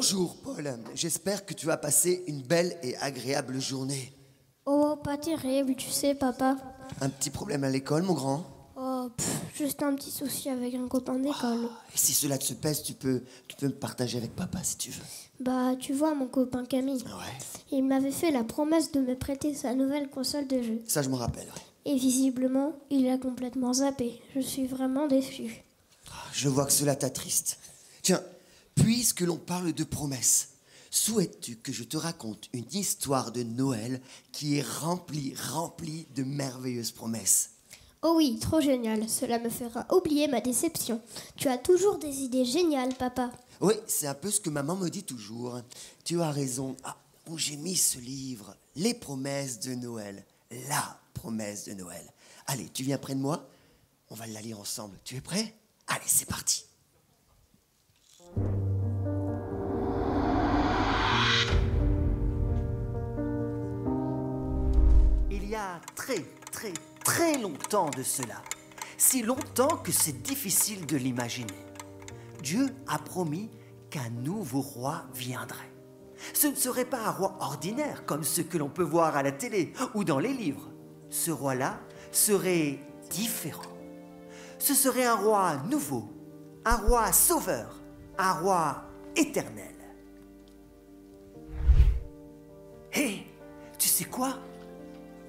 Bonjour, Paul. J'espère que tu vas passer une belle et agréable journée. Oh, pas terrible, tu sais, papa. Un petit problème à l'école, mon grand? Oh, juste un petit souci avec un copain d'école. Et si cela te pèse, tu peux me partager avec papa si tu veux. Bah, tu vois, mon copain Camille. Ouais. Il m'avait fait la promesse de me prêter sa nouvelle console de jeu. Ça, je me rappelle, ouais. Et visiblement, il a complètement zappé. Je suis vraiment déçue. Je vois que cela t'attriste. Tiens, puisque l'on parle de promesses, souhaites-tu que je te raconte une histoire de Noël qui est remplie de merveilleuses promesses? Oh oui, trop génial. Cela me fera oublier ma déception. Tu as toujours des idées géniales, papa. Oui, c'est un peu ce que maman me dit toujours. Tu as raison. Ah, où j'ai mis ce livre? Les promesses de Noël. La promesse de Noël. Allez, tu viens près de moi? On va la lire ensemble. Tu es prêt? Allez, c'est parti. Il y a très longtemps de cela, si longtemps que c'est difficile de l'imaginer, Dieu a promis qu'un nouveau roi viendrait. Ce ne serait pas un roi ordinaire comme ceux que l'on peut voir à la télé ou dans les livres. Ce roi-là serait différent. Ce serait un roi nouveau, un roi sauveur, un roi éternel. Hé, tu sais quoi?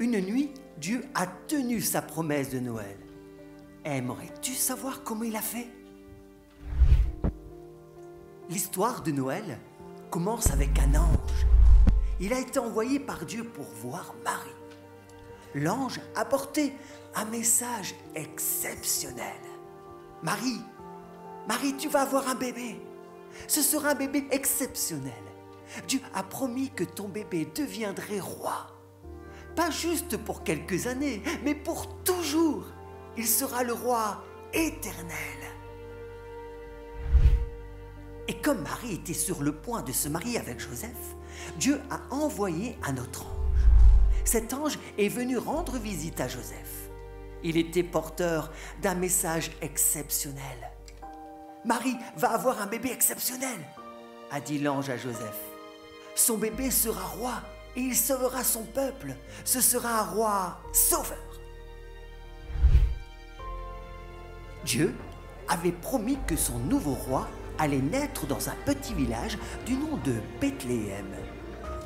Une nuit, Dieu a tenu sa promesse de Noël. Aimerais-tu savoir comment il a fait? L'histoire de Noël commence avec un ange. Il a été envoyé par Dieu pour voir Marie. L'ange a porté un message exceptionnel. Marie, tu vas avoir un bébé. Ce sera un bébé exceptionnel. Dieu a promis que ton bébé deviendrait roi. Pas juste pour quelques années, mais pour toujours. Il sera le roi éternel. Et comme Marie était sur le point de se marier avec Joseph, Dieu a envoyé un autre ange. Cet ange est venu rendre visite à Joseph. Il était porteur d'un message exceptionnel. Marie va avoir un bébé exceptionnel, a dit l'ange à Joseph. Son bébé sera roi et il sauvera son peuple. Ce sera un roi sauveur. Dieu avait promis que son nouveau roi allait naître dans un petit village du nom de Bethléem.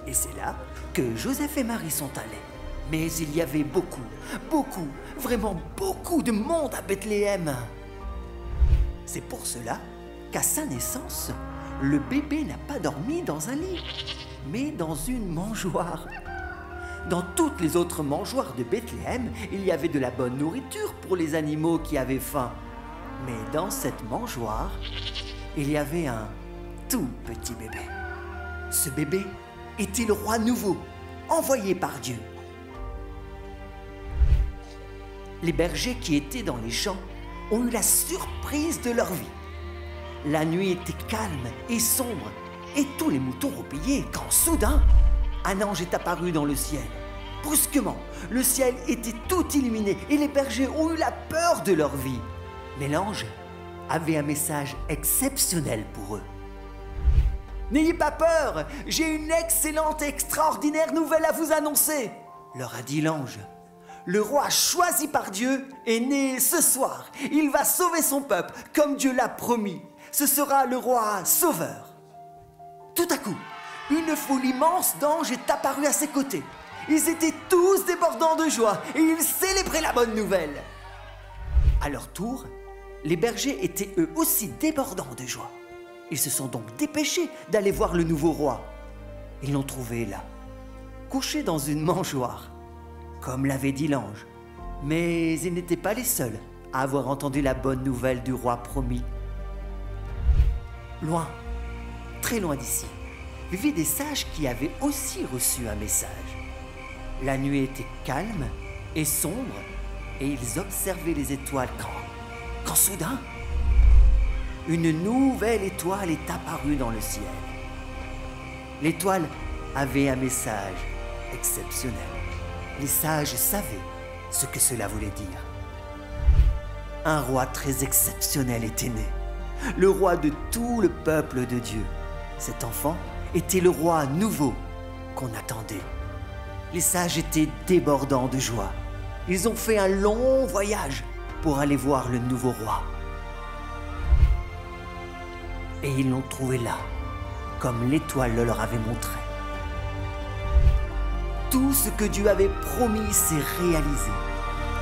Et c'est là que Joseph et Marie sont allés. Mais il y avait vraiment beaucoup de monde à Bethléem. C'est pour cela qu'à sa naissance, le bébé n'a pas dormi dans un lit, mais dans une mangeoire. Dans toutes les autres mangeoires de Bethléem, il y avait de la bonne nourriture pour les animaux qui avaient faim. Mais dans cette mangeoire, il y avait un tout petit bébé. Ce bébé était le roi nouveau, envoyé par Dieu. Les bergers qui étaient dans les champs ont eu la surprise de leur vie. La nuit était calme et sombre, et tous les moutons roupillaient quand soudain, un ange est apparu dans le ciel. Brusquement, le ciel était tout illuminé et les bergers ont eu la peur de leur vie. Mais l'ange avait un message exceptionnel pour eux. « N'ayez pas peur, j'ai une excellente et extraordinaire nouvelle à vous annoncer !» leur a dit l'ange. « Le roi choisi par Dieu est né ce soir. Il va sauver son peuple comme Dieu l'a promis. Ce sera le roi sauveur. » Tout à coup, une foule immense d'anges est apparue à ses côtés. Ils étaient tous débordants de joie et ils célébraient la bonne nouvelle. À leur tour, les bergers étaient eux aussi débordants de joie. Ils se sont donc dépêchés d'aller voir le nouveau roi. Ils l'ont trouvé là, couché dans une mangeoire, comme l'avait dit l'ange. Mais ils n'étaient pas les seuls à avoir entendu la bonne nouvelle du roi promis. Loin, très loin d'ici, vivaient des sages qui avaient aussi reçu un message. La nuit était calme et sombre et ils observaient les étoiles quand soudain, une nouvelle étoile est apparue dans le ciel. L'étoile avait un message exceptionnel. Les sages savaient ce que cela voulait dire. Un roi très exceptionnel était né, le roi de tout le peuple de Dieu. Cet enfant était le roi nouveau qu'on attendait. Les sages étaient débordants de joie. Ils ont fait un long voyage pour aller voir le nouveau roi. Et ils l'ont trouvé là, comme l'étoile le leur avait montré. Tout ce que Dieu avait promis s'est réalisé.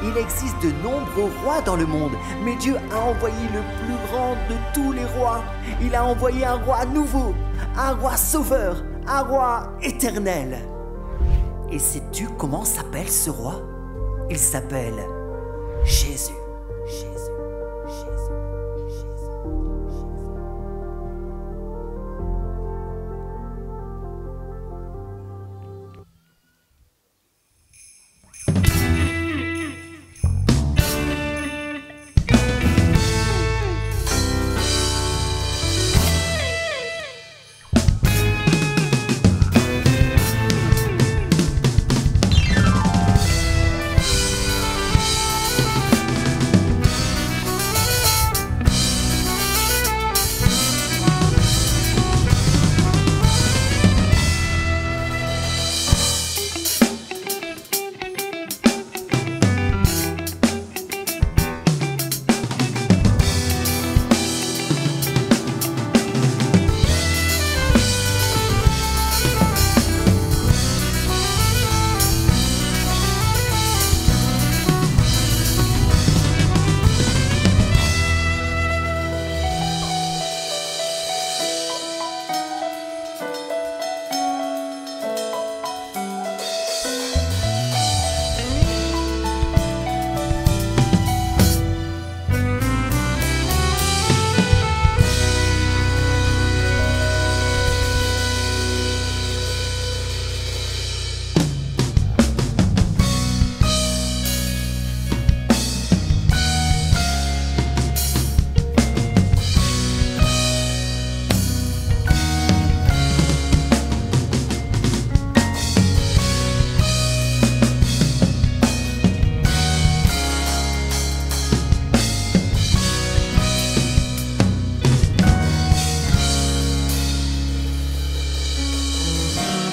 Il existe de nombreux rois dans le monde, mais Dieu a envoyé le plus grand de tous les rois. Il a envoyé un roi nouveau, un roi sauveur, un roi éternel. Et sais-tu comment s'appelle ce roi? Il s'appelle Jésus.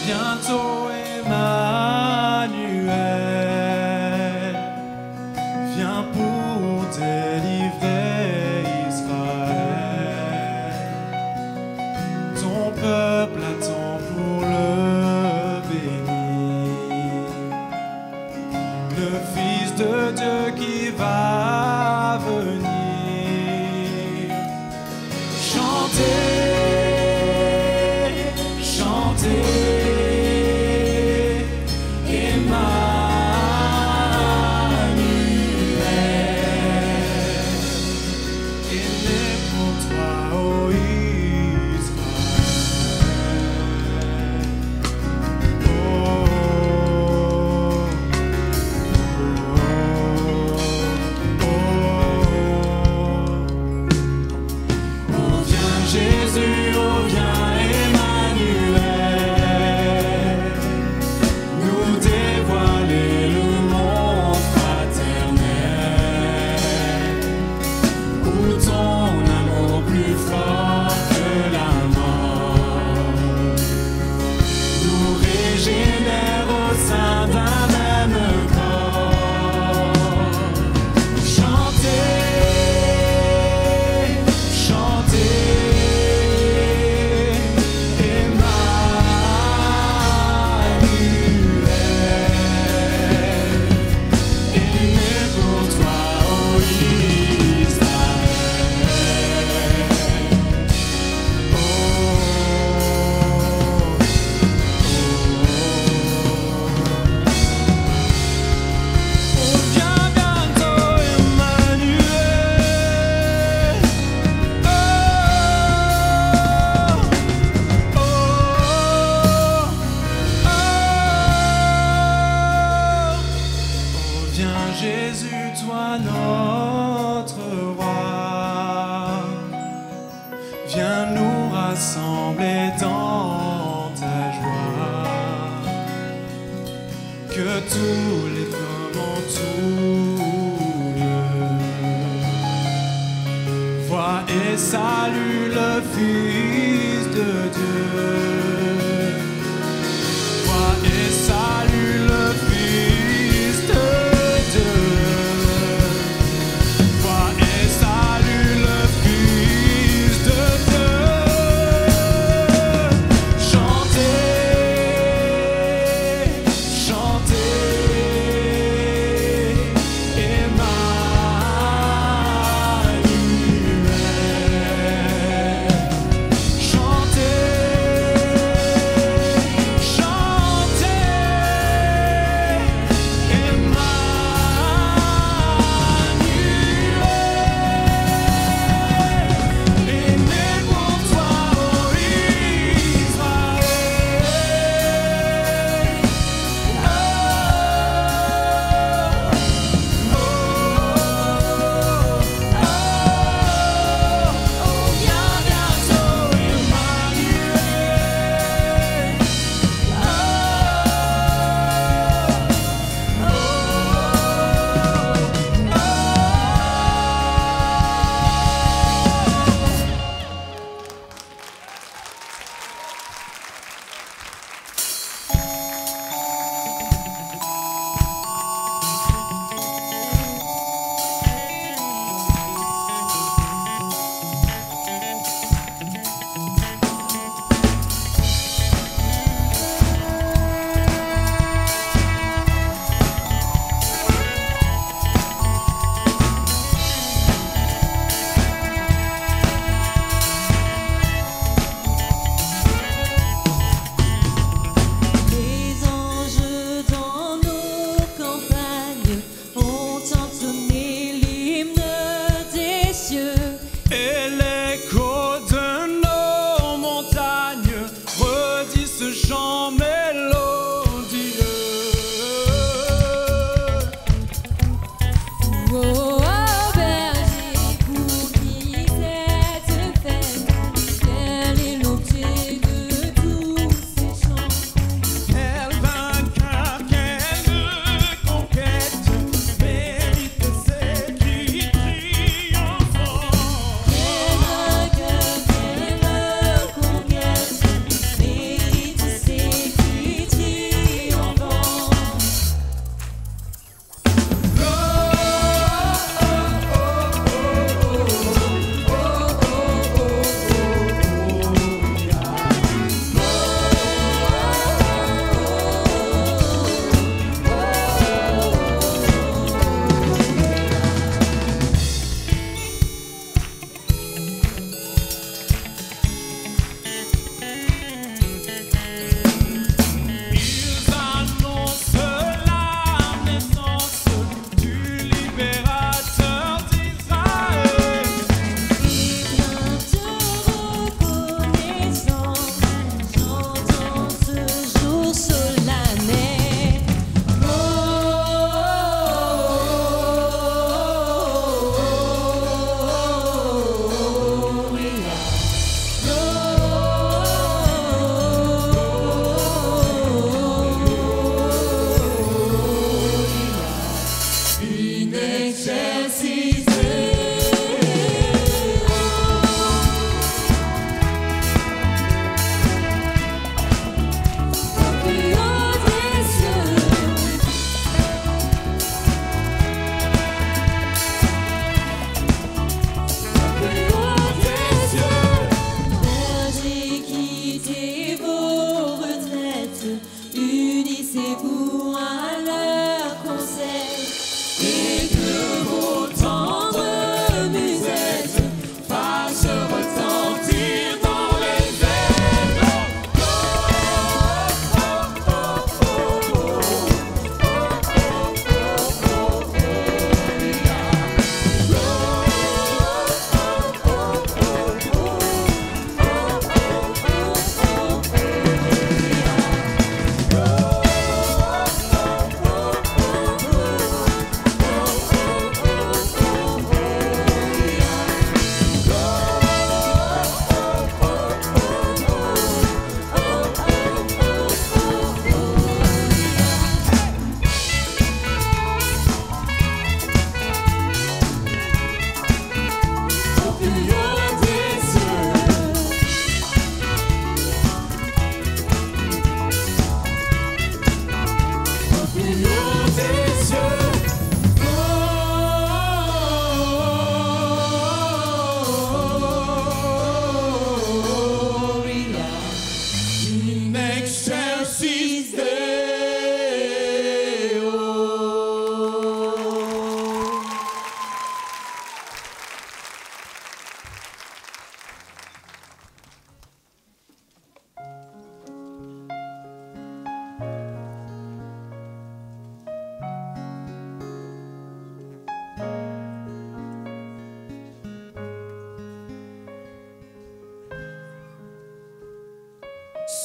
Bientôt Emmanuel vient pour délivrer Israël. Ton peuple attend pour le bénir, le Fils de Dieu qui va venir. Chantez, chantez. Jésus, toi notre roi, viens nous rassembler dans ta joie. Que tous les hommes en tout lieu voient et saluent le Fils de de Dieu. Crois et salue le Fils de Dieu. Crois et salue le Fils de Dieu. Chantez, chantez, Emmanuel. Chantez,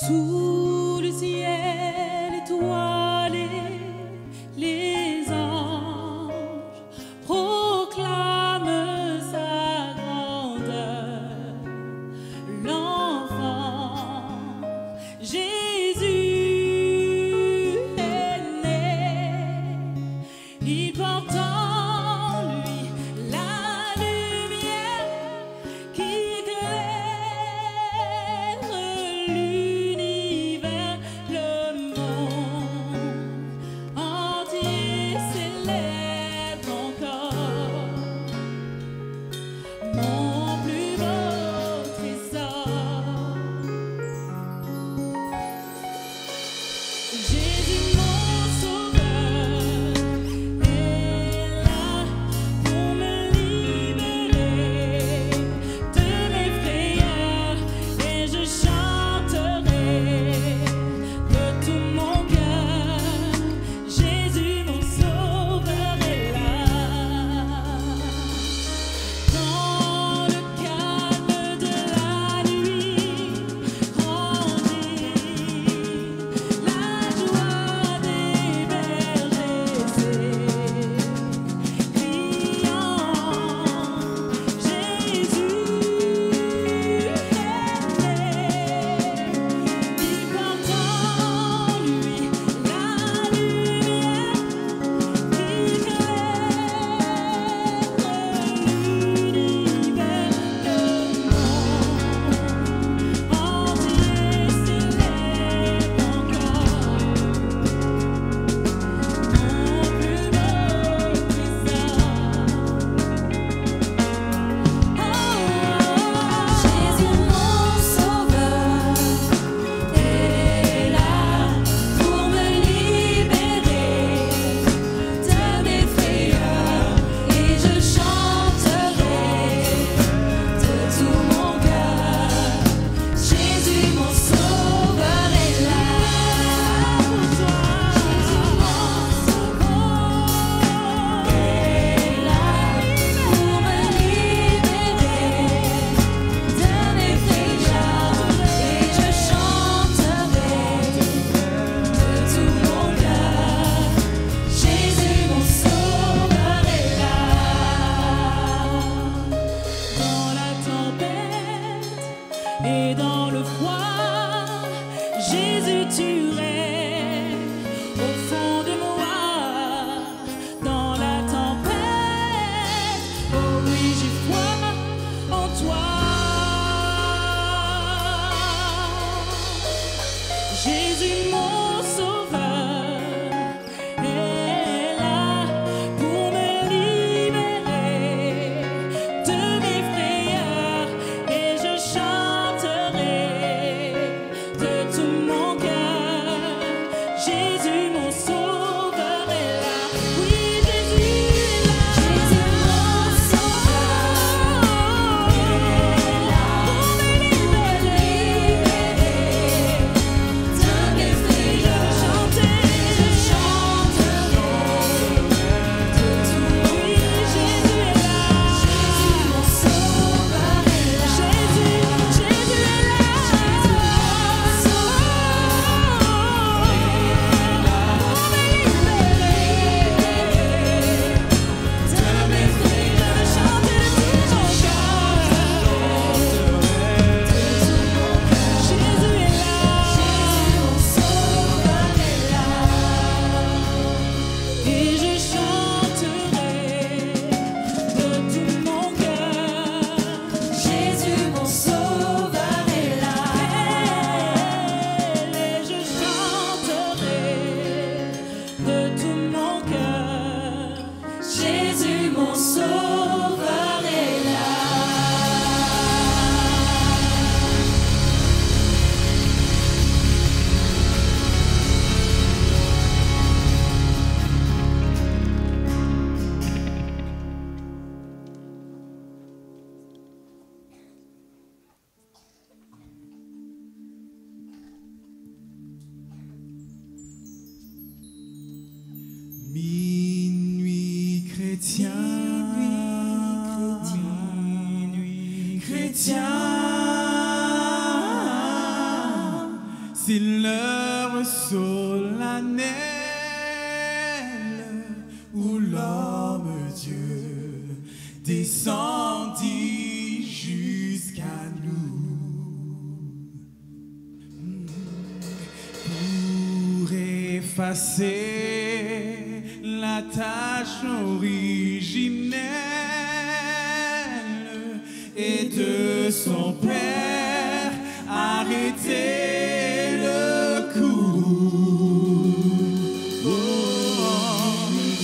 Sous le ciel étoilé, les anges proclament sa grandeur. L'enfant Jésus est né, il porte en lui la lumière qui éclaire l'univers, le monde entier célèbre encore mon plus beau trésor. Jésus mon sauveur est là pour me libérer de mes frayeurs, et je chanterai de tout mon cœur. Jésus mon sauveur est là. Dans le calme de la nuit grandit la joie des bergers, criant Jésus est né. Il porte en lui la lumière qui éclaire Jésus mon sauveur est là pour me libérer de mes frayeurs, et je chanterai de tout mon cœur. Jésus mon sauveur est là pour toi. Jésus mon sauveur est là pour me libérer de mes frayeurs, et je chanterai de tout mon cœur. Jésus mon sauveur est là. Dans la tempête et dans le froid, Jésus tu règnes au fond de moi. Dans la tempête, oh oui j'ai foi en toi. Jésus mon sauveur est là pour me libérer de mes frayeurs, et je chanterai de tout mon cœur. Jésus mon sauveur est là. Oui, Jésus est là. Jésus mon sauveur est là pour me libérer de mes frayeurs. Je chanterai de tout mon cœur. Oui, Jésus est là. Jésus mon sauveur est là. Jésus est là. Jésus mon sauveur est là pour me libérer de mes frayeurs. Je chanterai de tout mon cœur. Jésus est là. Jésus mon sauveur est là, et je chanterai de tout mon cœur. Jésus mon sauveur est là, et je chanterai de tout mon cœur. Jésus mon sauveur est là. Minuit chrétien, minuit chrétien, C'est l'heure solennelle où l'homme-dieu descendit jusqu'à nous pour effacer la tâche originelle et de son Père arrêter le coup. Oh,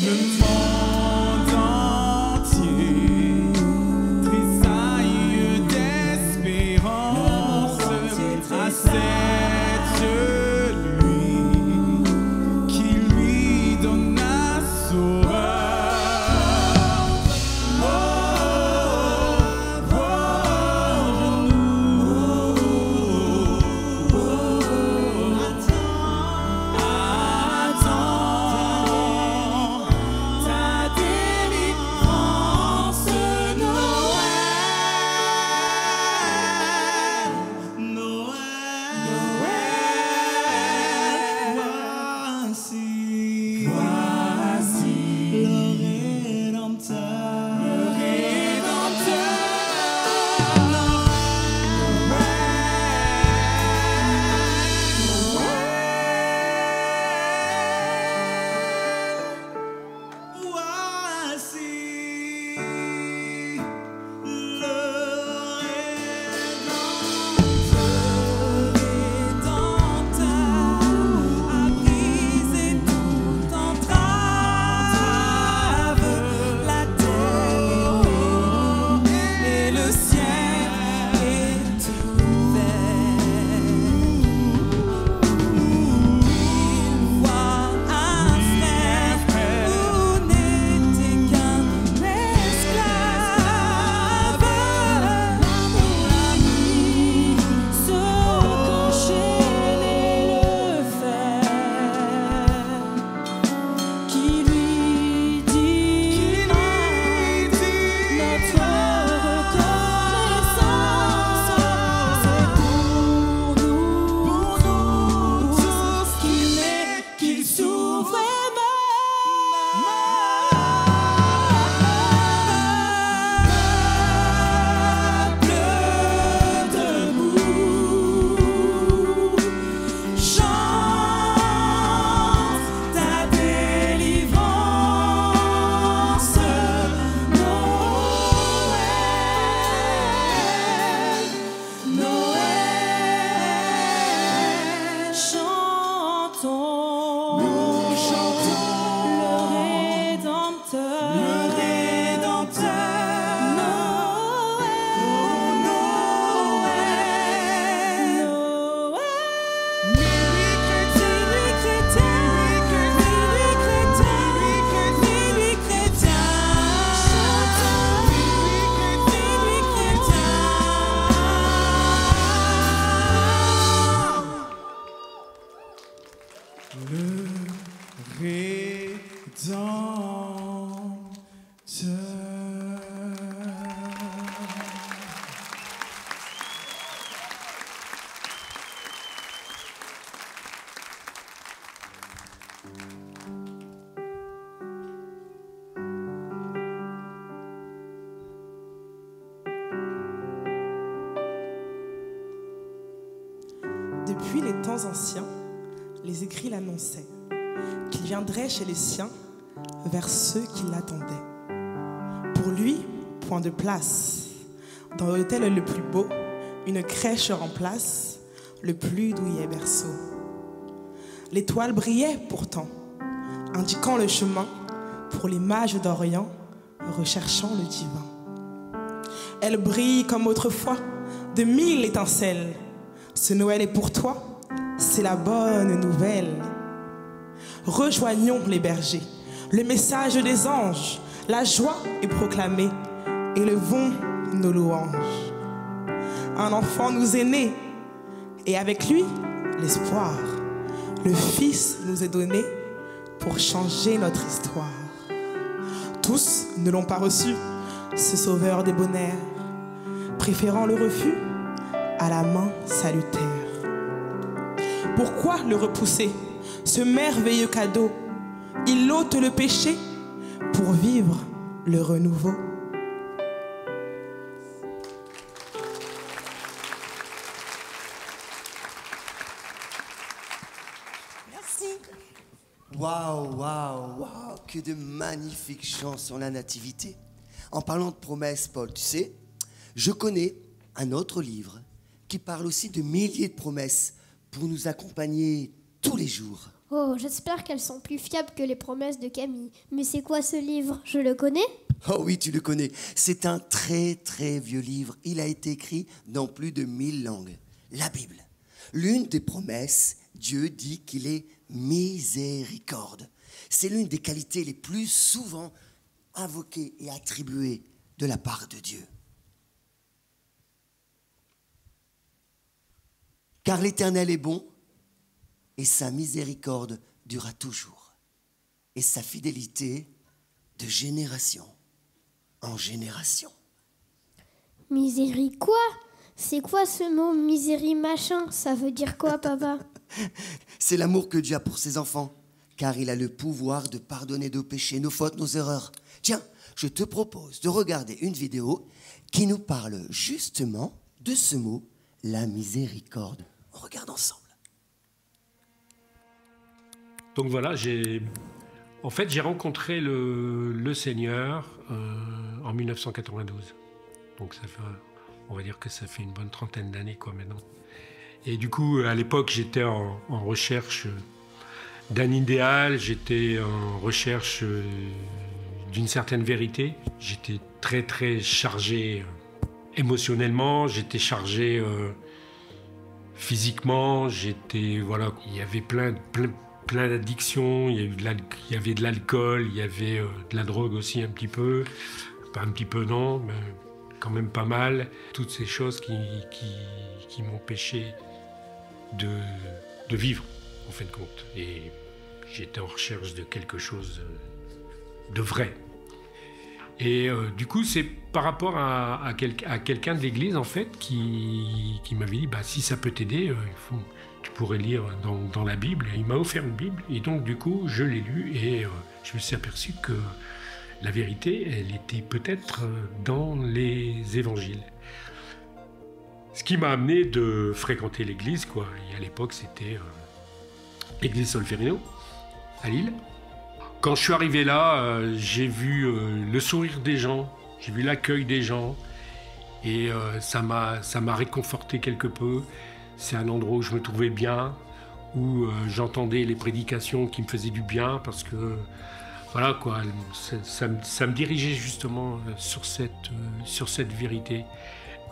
le monde entier tressaille d'espérance à cette nuit qui lui donna sauveur. Oh, Depuis les temps anciens, les écrits l'annonçaient, qu'il viendrait chez les siens, vers ceux qui l'attendaient. Pour lui, point de place, dans l'hôtel le plus beau, une crèche remplace le plus douillet berceau. L'étoile brillait pourtant, indiquant le chemin pour les mages d'Orient, recherchant le divin. Elle brille comme autrefois, de 1000 étincelles. Ce Noël est pour toi, c'est la bonne nouvelle. Rejoignons les bergers, le message des anges, la joie est proclamée, élevons nos louanges. Un enfant nous est né, et avec lui, l'espoir. Le Fils nous est donné pour changer notre histoire. Tous ne l'ont pas reçu, ce sauveur débonnaire, préférant le refus à la main salutaire. Pourquoi le repousser? Ce merveilleux cadeau, il ôte le péché pour vivre le renouveau. Waouh, waouh, waouh, que de magnifiques chants sur la nativité. En parlant de promesses, Paul, tu sais, je connais un autre livre qui parle aussi de milliers de promesses pour nous accompagner tous les jours. Oh, j'espère qu'elles sont plus fiables que les promesses de Camille. Mais c'est quoi ce livre? Je le connais? Oh oui, tu le connais. C'est un très très vieux livre. Il a été écrit dans plus de 1000 langues. La Bible. L'une des promesses, Dieu dit qu'il est miséricorde. C'est l'une des qualités les plus souvent invoquées et attribuées de la part de Dieu. Car l'Éternel est bon et sa miséricorde durera toujours. Et sa fidélité de génération en génération. Misérie quoi? C'est quoi ce mot misérie machin? Ça veut dire quoi, papa? C'est l'amour que Dieu a pour ses enfants, car il a le pouvoir de pardonner nos péchés, nos fautes, nos erreurs. Tiens, je te propose de regarder une vidéo qui nous parle justement de ce mot, la miséricorde. On regarde ensemble. Donc voilà, j'ai rencontré le Seigneur en 1992. Donc ça fait, on va dire que ça fait une bonne trentaine d'années quoi maintenant. Et du coup, à l'époque, j'étais en recherche d'un idéal, j'étais en recherche d'une certaine vérité. J'étais très très chargé émotionnellement, j'étais chargé physiquement, voilà, il y avait plein d'addictions, il y avait de l'alcool, il y avait de la drogue aussi un petit peu, pas un petit peu non, mais quand même pas mal. Toutes ces choses qui m'empêchaient de vivre, en fin de compte. Et j'étais en recherche de quelque chose de vrai. Et du coup, c'est par rapport à quelqu'un de l'église, en fait, qui m'avait dit, bah, si ça peut t'aider, tu pourrais lire dans la Bible. Et il m'a offert une Bible, et donc, du coup, je l'ai lu, et je me suis aperçu que la vérité, elle était peut-être dans les évangiles. Ce qui m'a amené de fréquenter l'église, quoi. Et à l'époque, c'était l'église Solferino, à Lille. Quand je suis arrivé là, j'ai vu le sourire des gens, j'ai vu l'accueil des gens, et ça m'a réconforté quelque peu. C'est un endroit où je me trouvais bien, où j'entendais les prédications qui me faisaient du bien, parce que voilà quoi, ça me dirigeait justement sur cette vérité.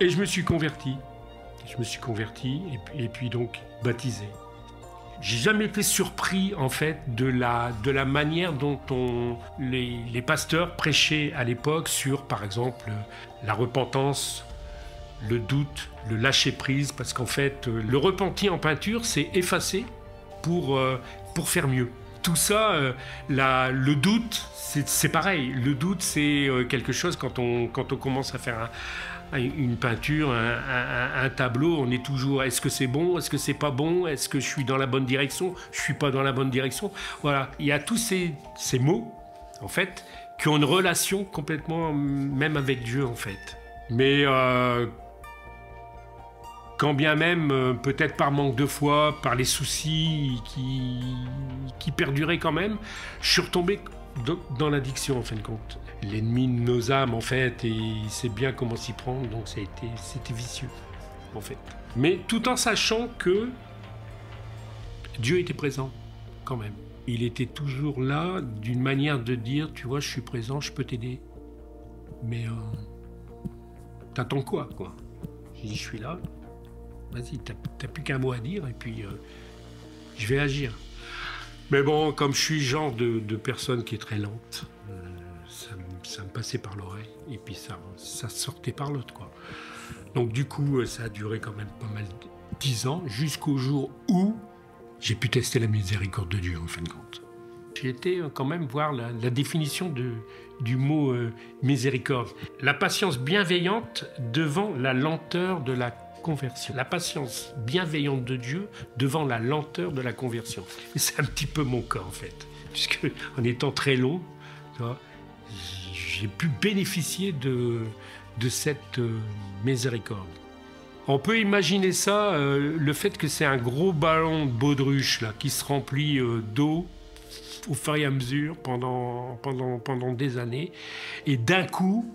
Et je me suis converti. Et puis donc baptisé. J'ai jamais été surpris en fait de la manière dont les pasteurs prêchaient à l'époque sur, par exemple, la repentance, le doute, le lâcher-prise, parce qu'en fait, le repenti en peinture, c'est effacer pour faire mieux. Tout ça, le doute, c'est pareil. Le doute, c'est quelque chose, quand on commence à faire une peinture, un tableau, on est toujours, est-ce que c'est bon, est-ce que c'est pas bon, est-ce que je suis dans la bonne direction, je suis pas dans la bonne direction. Voilà, il y a tous ces mots, en fait, qui ont une relation complètement, même avec Dieu, en fait. Mais quand bien même, peut-être par manque de foi, par les soucis qui perduraient quand même, je suis retombé dans l'addiction, en fin de compte. L'ennemi de nos âmes, en fait, et il sait bien comment s'y prendre, donc c'était vicieux, en fait. Mais tout en sachant que Dieu était présent, quand même. Il était toujours là, d'une manière de dire, tu vois, je suis présent, je peux t'aider. Mais t'attends quoi? J'ai dit, je suis là, vas-y, t'as plus qu'un mot à dire, et puis je vais agir. Mais bon, comme je suis le genre de personne qui est très lente, ça me passait par l'oreille, et puis ça sortait par l'autre, quoi. Donc du coup, ça a duré quand même pas mal 10 ans, jusqu'au jour où j'ai pu tester la miséricorde de Dieu, en fin de compte. J'ai été quand même voir la définition du mot miséricorde. La patience bienveillante devant la lenteur de la conversion. La patience bienveillante de Dieu devant la lenteur de la conversion. Et c'est un petit peu mon cas en fait. Puisque en étant très long, tu vois, j'ai pu bénéficier de cette miséricorde. On peut imaginer ça, le fait que c'est un gros ballon de baudruche là, qui se remplit d'eau au fur et à mesure pendant des années. Et d'un coup,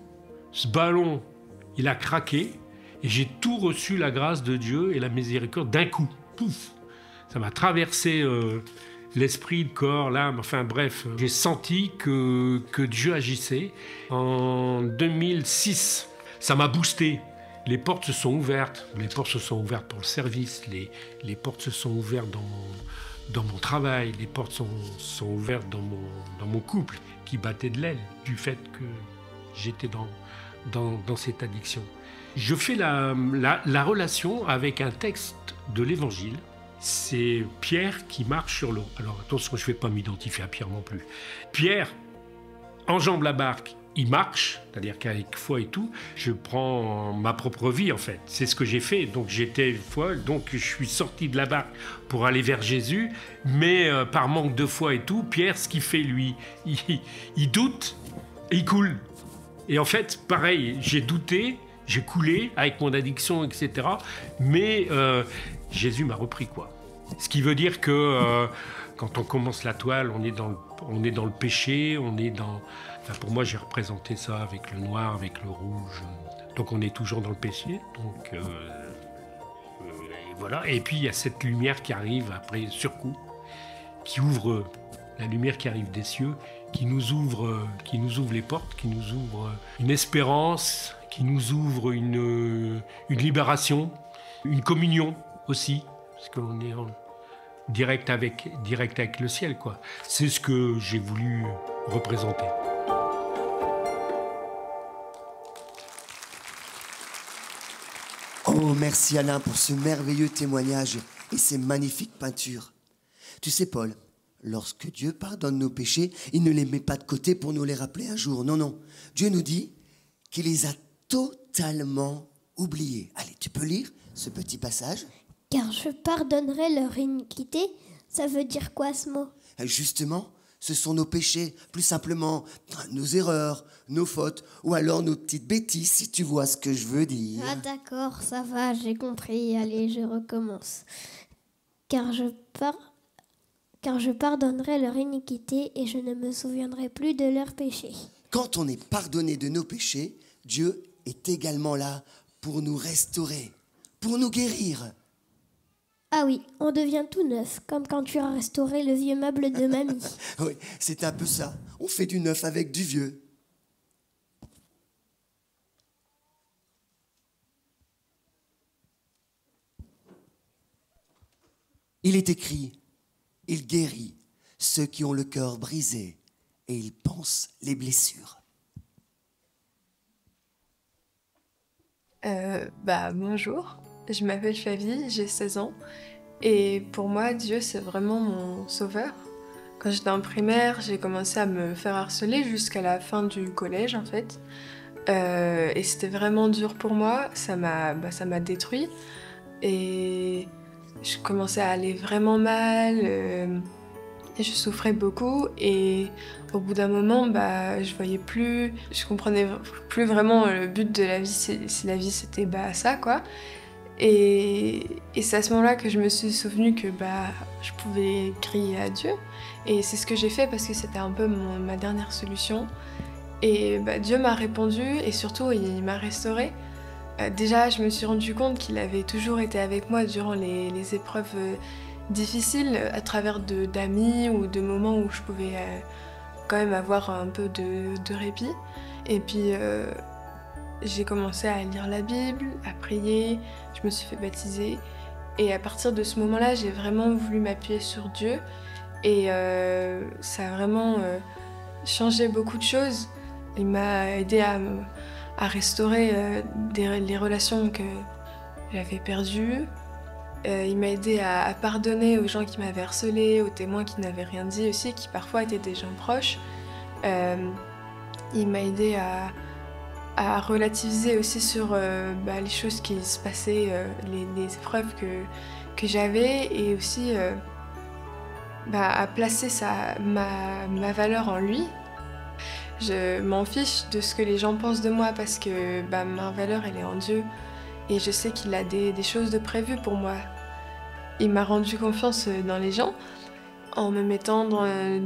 ce ballon, il a craqué et j'ai tout reçu la grâce de Dieu et la miséricorde d'un coup. Pouf! Ça m'a traversé l'esprit, le corps, l'âme, enfin bref. J'ai senti que Dieu agissait. En 2006, ça m'a boosté. Les portes se sont ouvertes. Les portes se sont ouvertes pour le service. Les portes se sont ouvertes dans mon travail. Les portes sont ouvertes dans mon couple qui battait de l'aile du fait que j'étais dans cette addiction. Je fais la relation avec un texte de l'Évangile. C'est Pierre qui marche sur l'eau. Alors attention, je ne vais pas m'identifier à Pierre non plus. Pierre enjambe la barque, il marche, c'est-à-dire qu'avec foi et tout, je prends ma propre vie en fait. C'est ce que j'ai fait. Donc j'étais foi, donc je suis sorti de la barque pour aller vers Jésus, mais par manque de foi et tout, Pierre, ce qu'il fait lui, il doute et il coule. Et en fait, pareil, j'ai douté, j'ai coulé avec mon addiction, etc. Mais Jésus m'a repris, quoi. Ce qui veut dire que quand on commence la toile, on est dans le péché, on est dans... Enfin, pour moi, j'ai représenté ça avec le noir, avec le rouge. Donc on est toujours dans le péché. Donc et voilà. Et puis il y a cette lumière qui arrive après sur coup, qui ouvre la lumière qui arrive des cieux, qui nous ouvre les portes, qui nous ouvre une espérance, qui nous ouvre une libération, une communion aussi, parce qu'on est en direct avec le ciel, quoi. C'est ce que j'ai voulu représenter. Oh, merci Alain pour ce merveilleux témoignage et ces magnifiques peintures. Tu sais, Paul, lorsque Dieu pardonne nos péchés, il ne les met pas de côté pour nous les rappeler un jour. Non, non. Dieu nous dit qu'il les a totalement oubliés. Allez, tu peux lire ce petit passage ? Car je pardonnerai leur iniquité. Ça veut dire quoi ce mot? Justement, ce sont nos péchés, plus simplement nos erreurs, nos fautes, ou alors nos petites bêtises, si tu vois ce que je veux dire. Ah d'accord, ça va, j'ai compris. Allez, je recommence. Car je pardonnerai leur iniquité et je ne me souviendrai plus de leurs péchés. Quand on est pardonné de nos péchés, Dieu est également là pour nous restaurer, pour nous guérir. Ah oui, on devient tout neuf, comme quand tu as restauré le vieux meuble de mamie. Oui, c'est un peu ça. On fait du neuf avec du vieux. Il est écrit, il guérit ceux qui ont le cœur brisé et il panse les blessures. Bonjour, je m'appelle Flavie, j'ai 16 ans et pour moi Dieu c'est vraiment mon sauveur. Quand j'étais en primaire, j'ai commencé à me faire harceler jusqu'à la fin du collège en fait. Et c'était vraiment dur pour moi, ça m'a détruit et je commençais à aller vraiment mal et je souffrais beaucoup et au bout d'un moment je voyais plus, je comprenais plus vraiment le but de la vie, si la vie c'était ça quoi. Et c'est à ce moment-là que je me suis souvenue que je pouvais crier à Dieu et c'est ce que j'ai fait parce que c'était un peu ma dernière solution et Dieu m'a répondu et surtout il m'a restaurée. Déjà je me suis rendu compte qu'il avait toujours été avec moi durant les épreuves difficiles à travers d'amis ou de moments où je pouvais quand même avoir un peu de répit et puis j'ai commencé à lire la Bible, à prier, je me suis fait baptiser et à partir de ce moment-là j'ai vraiment voulu m'appuyer sur Dieu et ça a vraiment changé beaucoup de choses. Il m'a aidé à restaurer les relations que j'avais perdues. Il m'a aidé à pardonner aux gens qui m'avaient harcelée, aux témoins qui n'avaient rien dit aussi, qui parfois étaient des gens proches. Il m'a aidé à relativiser aussi sur les choses qui se passaient, les épreuves que j'avais, et aussi à placer ma valeur en lui. Je m'en fiche de ce que les gens pensent de moi parce que ma valeur elle est en Dieu et je sais qu'il a des choses de prévues pour moi. Il m'a rendu confiance dans les gens en me mettant dans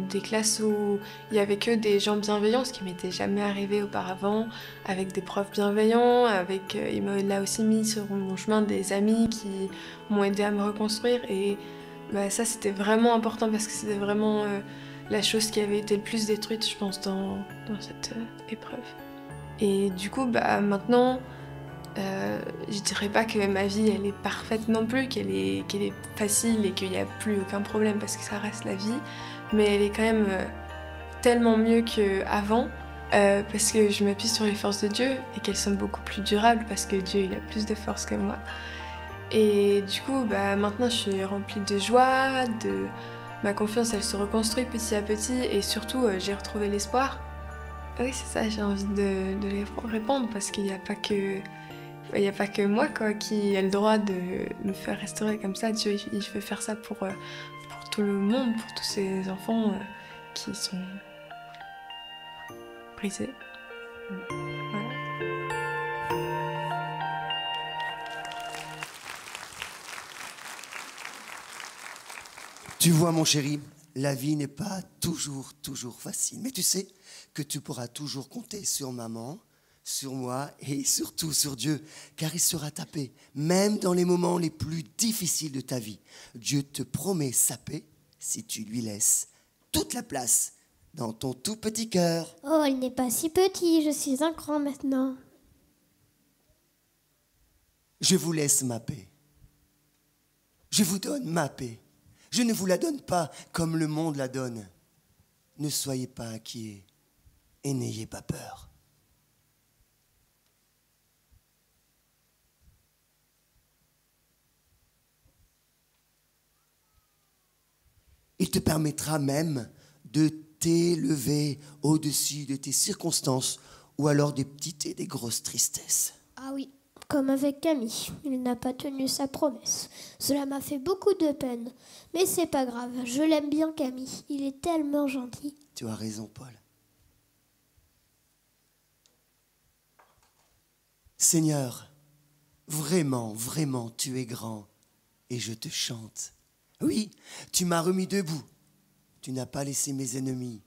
des classes où il y avait que des gens bienveillants, ce qui m'était jamais arrivé auparavant, avec des profs bienveillants, il m'a aussi mis sur mon chemin des amis qui m'ont aidé à me reconstruire, et ça c'était vraiment important parce que c'était vraiment la chose qui avait été le plus détruite, je pense, dans cette épreuve. Et du coup, maintenant, je dirais pas que ma vie elle est parfaite non plus, qu'elle est facile et qu'il n'y a plus aucun problème parce que ça reste la vie, mais elle est quand même tellement mieux qu'avant parce que je m'appuie sur les forces de Dieu et qu'elles sont beaucoup plus durables parce que Dieu il a plus de force que moi. Et du coup, maintenant je suis remplie de joie, ma confiance elle se reconstruit petit à petit et surtout j'ai retrouvé l'espoir. Oui, c'est ça, j'ai envie de les répondre parce qu'il n'y a pas que moi qui a le droit de me faire restaurer comme ça. Dieu, il veut faire ça pour tout le monde, pour tous ces enfants qui sont brisés. Voilà. Tu vois, mon chéri, la vie n'est pas toujours facile. Mais tu sais que tu pourras toujours compter sur maman, sur moi et surtout sur Dieu, car il sera ta paix, même dans les moments les plus difficiles de ta vie. Dieu te promet sa paix si tu lui laisses toute la place dans ton tout petit cœur. Oh, il n'est pas si petit, je suis un grand maintenant. Je vous laisse ma paix. Je vous donne ma paix. Je ne vous la donne pas comme le monde la donne. Ne soyez pas inquiets et n'ayez pas peur. Il te permettra même de t'élever au-dessus de tes circonstances ou alors des petites et des grosses tristesses. Ah oui, comme avec Camille, il n'a pas tenu sa promesse. Cela m'a fait beaucoup de peine. Mais c'est pas grave, je l'aime bien Camille, il est tellement gentil. Tu as raison, Paul. Seigneur, vraiment, tu es grand et je te chante. Oui, tu m'as remis debout. Tu n'as pas laissé mes ennemis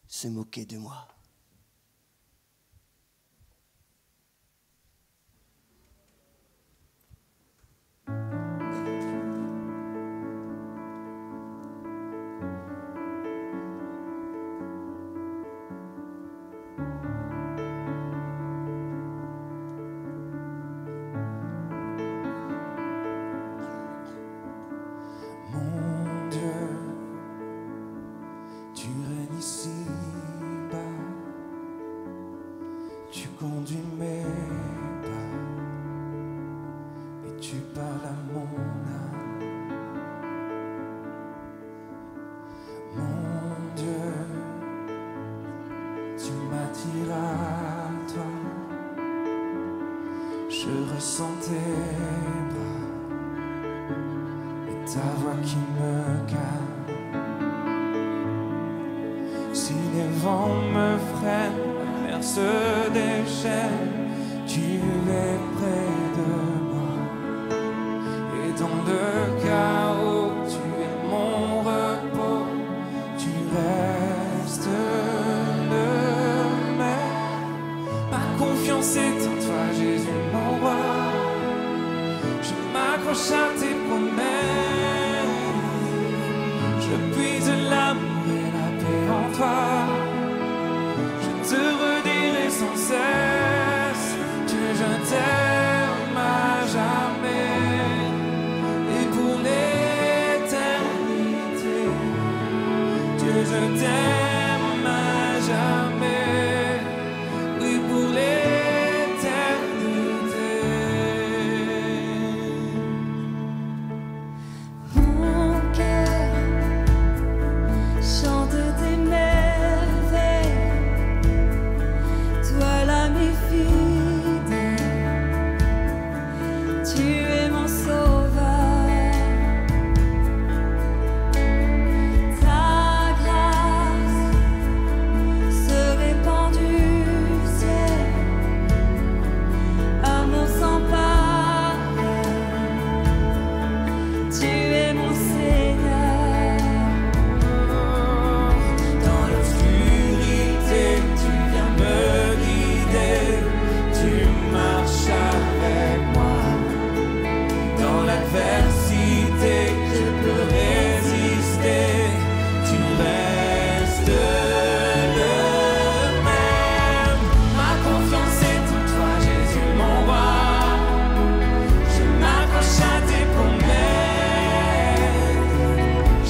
se moquer de moi. Toi l'ami fille peux résister, tu restes le même. Ma confiance est en toi, Jésus mon roi. Je m'accroche à tes promesses.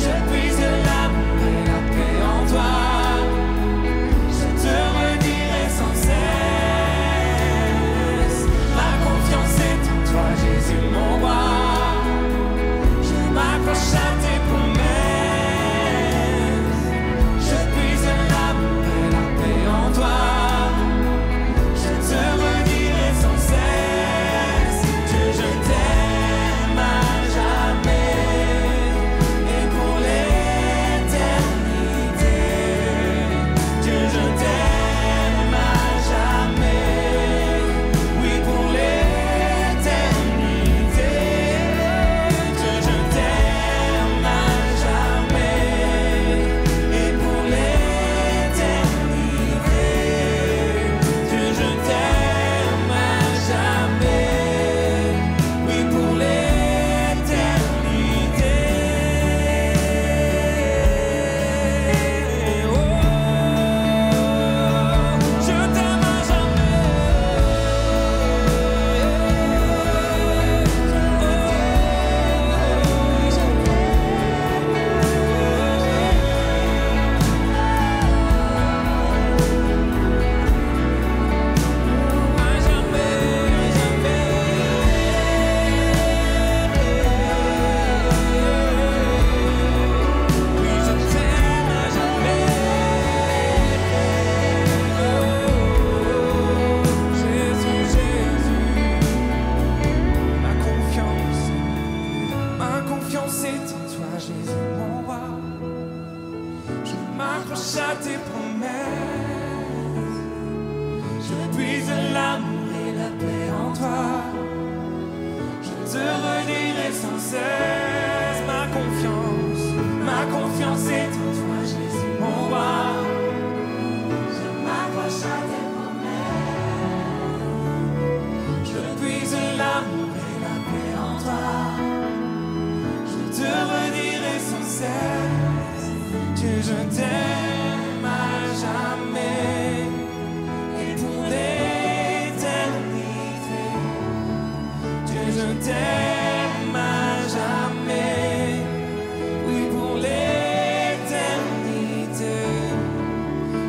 Je puise l'amour et la paix en toi. Je te redirai sans cesse. Ma confiance est en toi, Jésus mon roi. Je m'accroche à tes promesses. Je puise l'amour et la paix en toi. Je te redirai sans cesse. Dieu, je t'aime à jamais et pour l'éternité. Dieu, je t'aime à jamais, oui pour l'éternité. Dieu, je t'aime à jamais et pour l'éternité. Dieu, je t'aime à jamais, oui pour l'éternité. Oh, je t'aime à ma confiance est en toi, Jésus mon roi. Je m'accroche à tes promesses. Je puise l'amour et la paix en toi. Je te redirai sans cesse. Ma confiance est en toi, Jésus mon roi. Je m'accroche à tes promesses. Je puise l'amour et la paix en toi. Je te redirai sans cesse. Dieu, je t'aime à jamais et pour l'éternité. Dieu, je t'aime à jamais, oui pour l'éternité.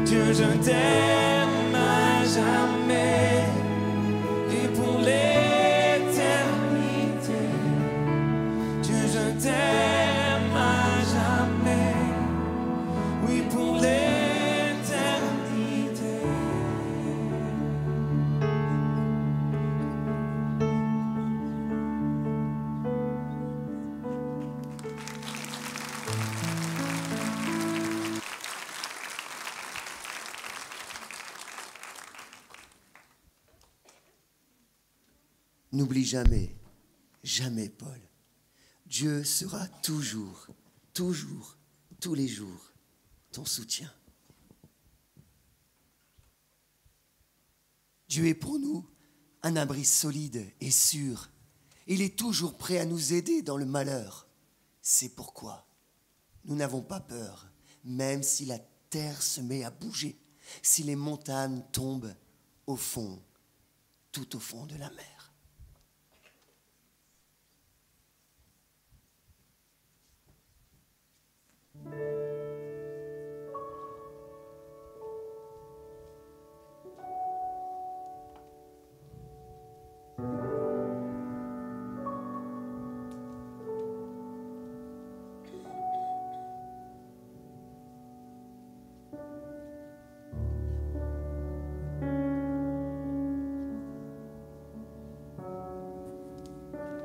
Dieu, je t'aime à jamais et pour l'éternité. Dieu, je t'aime à jamais, oui pour l'éternité. N'oublie jamais, jamais, Paul. Dieu sera toujours, toujours, tous les jours, ton soutien. Dieu est pour nous un abri solide et sûr. Il est toujours prêt à nous aider dans le malheur. C'est pourquoi nous n'avons pas peur, même si la terre se met à bouger, si les montagnes tombent au fond, tout au fond de la mer.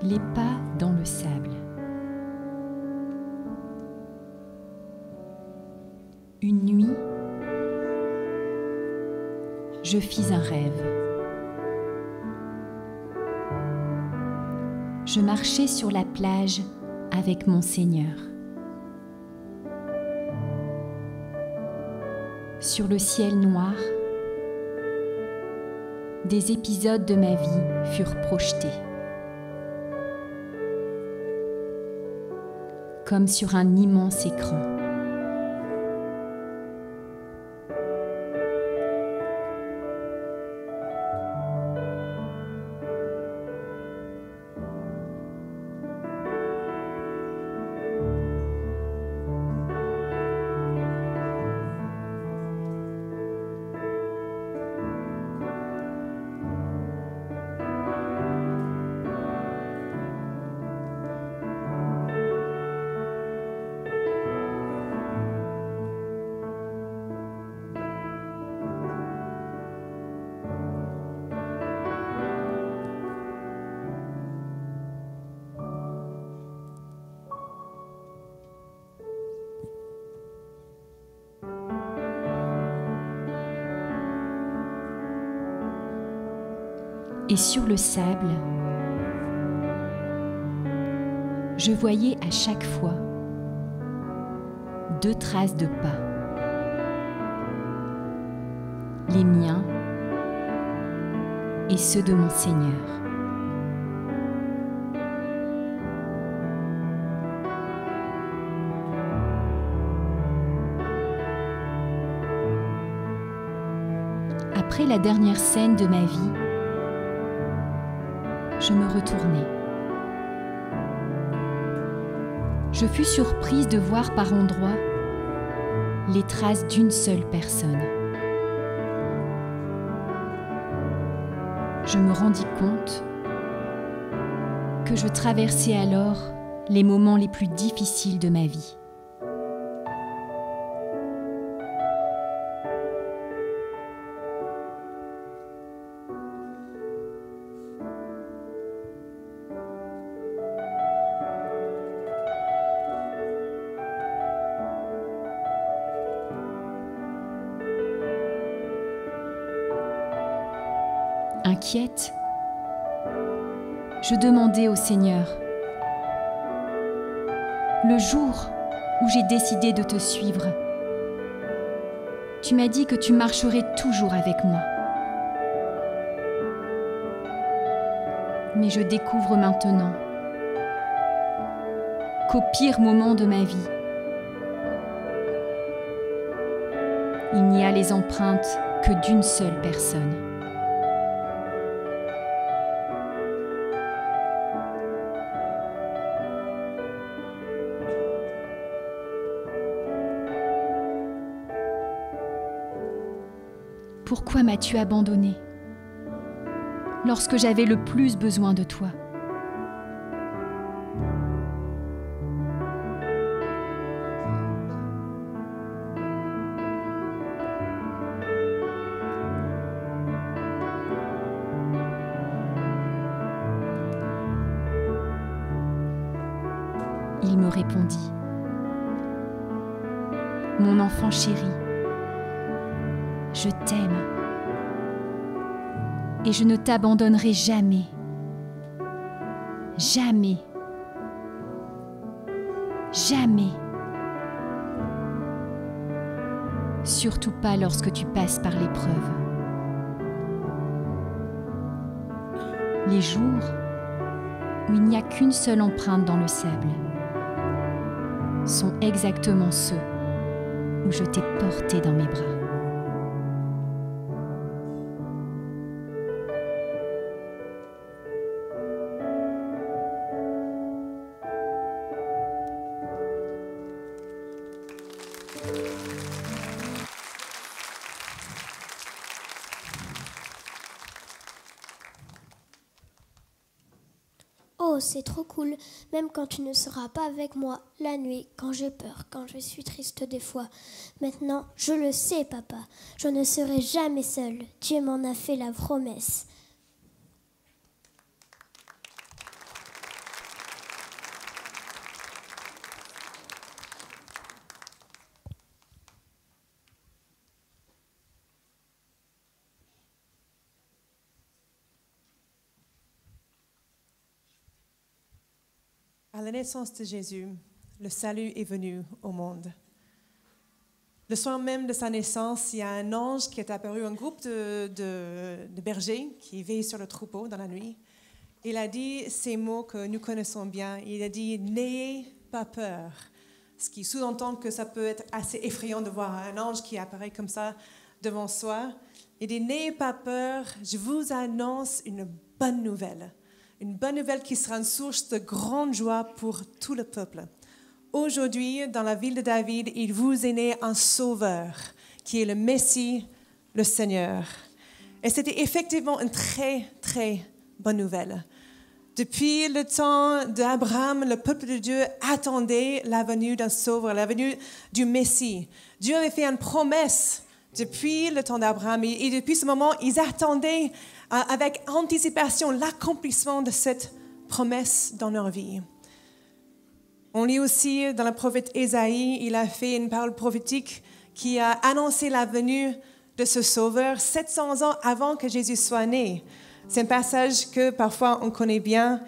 Les pas dans le sable. Une nuit, je fis un rêve. Je marchais sur la plage avec mon Seigneur. Sur le ciel noir, des épisodes de ma vie furent projetés. comme sur un immense écran. Et sur le sable, je voyais à chaque fois 2 traces de pas. Les miens et ceux de mon Seigneur. Après la dernière scène de ma vie, je me retournai. Je fus surprise de voir par endroits les traces d'une seule personne. Je me rendis compte que je traversais alors les moments les plus difficiles de ma vie. Inquiète, je demandai au Seigneur, le jour où j'ai décidé de te suivre, tu m'as dit que tu marcherais toujours avec moi. Mais je découvre maintenant qu'au pire moment de ma vie, il n'y a les empreintes que d'une seule personne. Pourquoi m'as-tu abandonné lorsque j'avais le plus besoin de toi? Il me répondit, mon enfant chéri, je t'aime et je ne t'abandonnerai jamais, jamais, jamais. Surtout pas lorsque tu passes par l'épreuve. Les jours où il n'y a qu'une seule empreinte dans le sable sont exactement ceux où je t'ai porté dans mes bras. Oh, c'est trop cool, même quand tu ne seras pas avec moi, la nuit, quand j'ai peur, quand je suis triste des fois. Maintenant, je le sais, papa, je ne serai jamais seule. Dieu m'en a fait la promesse. À la naissance de Jésus, le salut est venu au monde. Le soir même de sa naissance, il y a un ange qui est apparu, un groupe de bergers qui veillent sur le troupeau dans la nuit. Il a dit ces mots que nous connaissons bien. Il a dit « N'ayez pas peur. Ce qui sous-entend que ça peut être assez effrayant de voir un ange qui apparaît comme ça devant soi. Il dit, n'ayez pas peur, je vous annonce une bonne nouvelle. Une bonne nouvelle qui sera une source de grande joie pour tout le peuple. Aujourd'hui, dans la ville de David, il vous est né un sauveur, qui est le Messie, le Seigneur. Et c'était effectivement une très, très bonne nouvelle. Depuis le temps d'Abraham, le peuple de Dieu attendait la venue d'un sauveur, la venue du Messie. Dieu avait fait une promesse depuis le temps d'Abraham et depuis ce moment, ils attendaient avec anticipation l'accomplissement de cette promesse dans leur vie. On lit aussi dans le prophète Ésaïe, il a fait une parole prophétique qui a annoncé la venue de ce sauveur 700 ans avant que Jésus soit né. C'est un passage que parfois on connaît bien.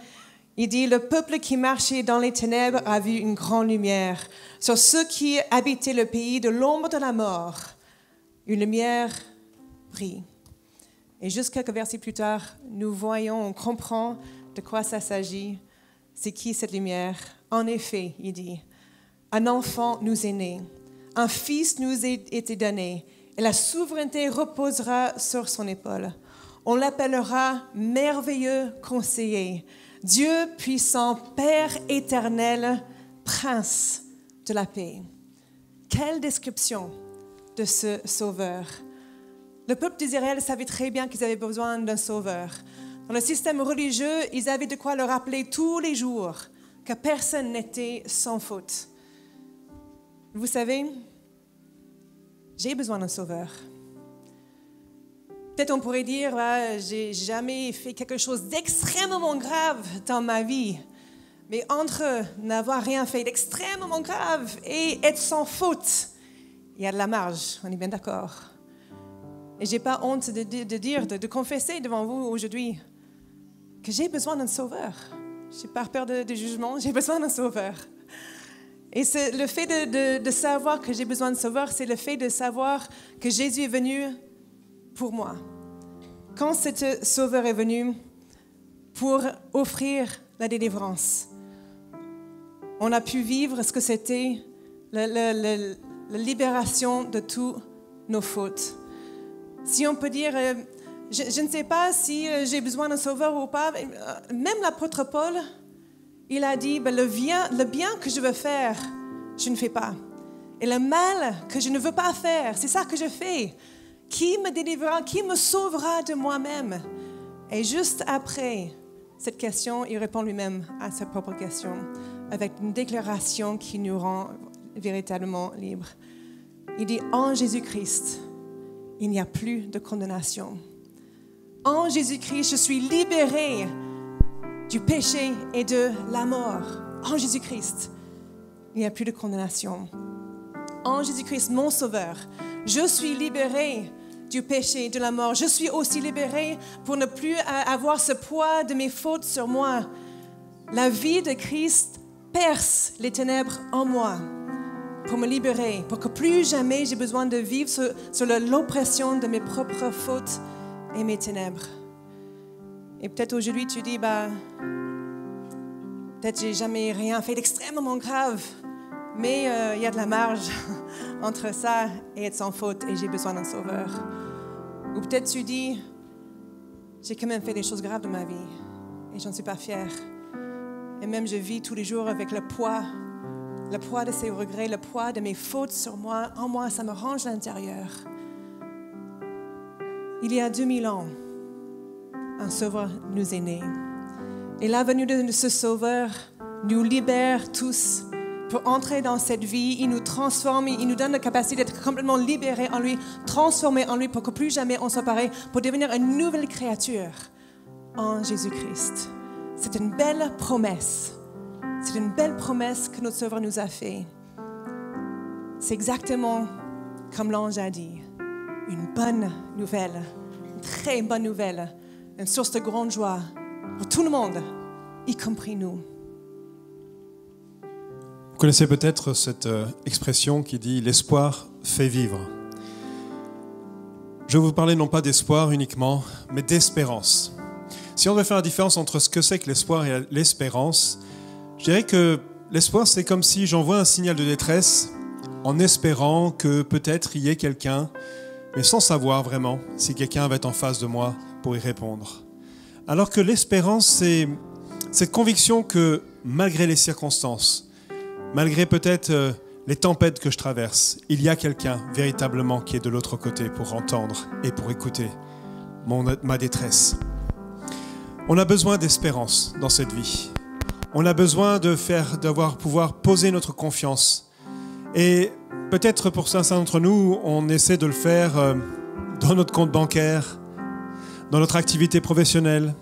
Il dit, le peuple qui marchait dans les ténèbres a vu une grande lumière. Sur ceux qui habitaient le pays de l'ombre de la mort, une lumière brille. Et juste quelques versets plus tard, nous voyons, on comprend de quoi ça s'agit. C'est qui cette lumière? En effet, il dit, un enfant nous est né, un fils nous a été donné, et la souveraineté reposera sur son épaule. On l'appellera merveilleux conseiller, Dieu puissant, Père éternel, Prince de la paix. Quelle description de ce sauveur! Le peuple d'Israël savait très bien qu'ils avaient besoin d'un sauveur. Dans le système religieux, ils avaient de quoi le rappeler tous les jours que personne n'était sans faute. Vous savez, j'ai besoin d'un sauveur. Peut-être on pourrait dire, j'ai jamais fait quelque chose d'extrêmement grave dans ma vie. Mais entre n'avoir rien fait d'extrêmement grave et être sans faute, il y a de la marge, on est bien d'accord. Et je n'ai pas honte de dire, de confesser devant vous aujourd'hui que j'ai besoin d'un sauveur. Je n'ai pas peur de jugement, j'ai besoin d'un sauveur. Et le fait de savoir que j'ai besoin d'un sauveur, c'est le fait de savoir que Jésus est venu pour moi. Quand ce sauveur est venu pour offrir la délivrance, on a pu vivre ce que c'était la libération de toutes nos fautes. Si on peut dire, je ne sais pas si j'ai besoin d'un sauveur ou pas, même l'apôtre Paul, il a dit, le bien que je veux faire, je ne fais pas. Et le mal que je ne veux pas faire, c'est ça que je fais. Qui me délivrera, qui me sauvera de moi-même? Et juste après cette question, il répond lui-même à sa propre question, avec une déclaration qui nous rend véritablement libres. Il dit, en Jésus-Christ, il n'y a plus de condamnation. En Jésus-Christ, je suis libéré du péché et de la mort. En Jésus-Christ, il n'y a plus de condamnation. En Jésus-Christ, mon Sauveur, je suis libéré du péché et de la mort. Je suis aussi libéré pour ne plus avoir ce poids de mes fautes sur moi. La vie de Christ perce les ténèbres en moi pour me libérer, pour que plus jamais j'ai besoin de vivre sur l'oppression de mes propres fautes et mes ténèbres. Et peut-être aujourd'hui tu dis, peut-être j'ai jamais rien fait d'extrêmement grave, mais il y a de la marge entre ça et être sans faute et j'ai besoin d'un sauveur. Ou peut-être tu dis, j'ai quand même fait des choses graves dans ma vie et j'en suis pas fière. Et même je vis tous les jours avec le poids de ces regrets, le poids de mes fautes sur moi. En moi, ça me ronge l'intérieur. Il y a 2000 ans, un sauveur nous est né. Et la venue de ce sauveur nous libère tous pour entrer dans cette vie. Il nous transforme, il nous donne la capacité d'être complètement libérés en lui, transformés en lui pour que plus jamais on soit pareil, pour devenir une nouvelle créature en Jésus-Christ. C'est une belle promesse. C'est une belle promesse que notre Sauveur nous a fait. C'est exactement comme l'ange a dit. Une bonne nouvelle, une très bonne nouvelle, une source de grande joie pour tout le monde, y compris nous. Vous connaissez peut-être cette expression qui dit « l'espoir fait vivre ». Je vais vous parler non pas d'espoir uniquement, mais d'espérance. Si on devait faire la différence entre ce que c'est que l'espoir et l'espérance, je dirais que l'espoir, c'est comme si j'envoie un signal de détresse en espérant que peut-être il y ait quelqu'un, mais sans savoir vraiment si quelqu'un va être en face de moi pour y répondre. Alors que l'espérance, c'est cette conviction que malgré les circonstances, malgré peut-être les tempêtes que je traverse, il y a quelqu'un véritablement qui est de l'autre côté pour entendre et pour écouter ma détresse. On a besoin d'espérance dans cette vie. On a besoin pouvoir poser notre confiance. Et peut-être pour certains d'entre nous, on essaie de le faire dans notre compte bancaire, dans notre activité professionnelle,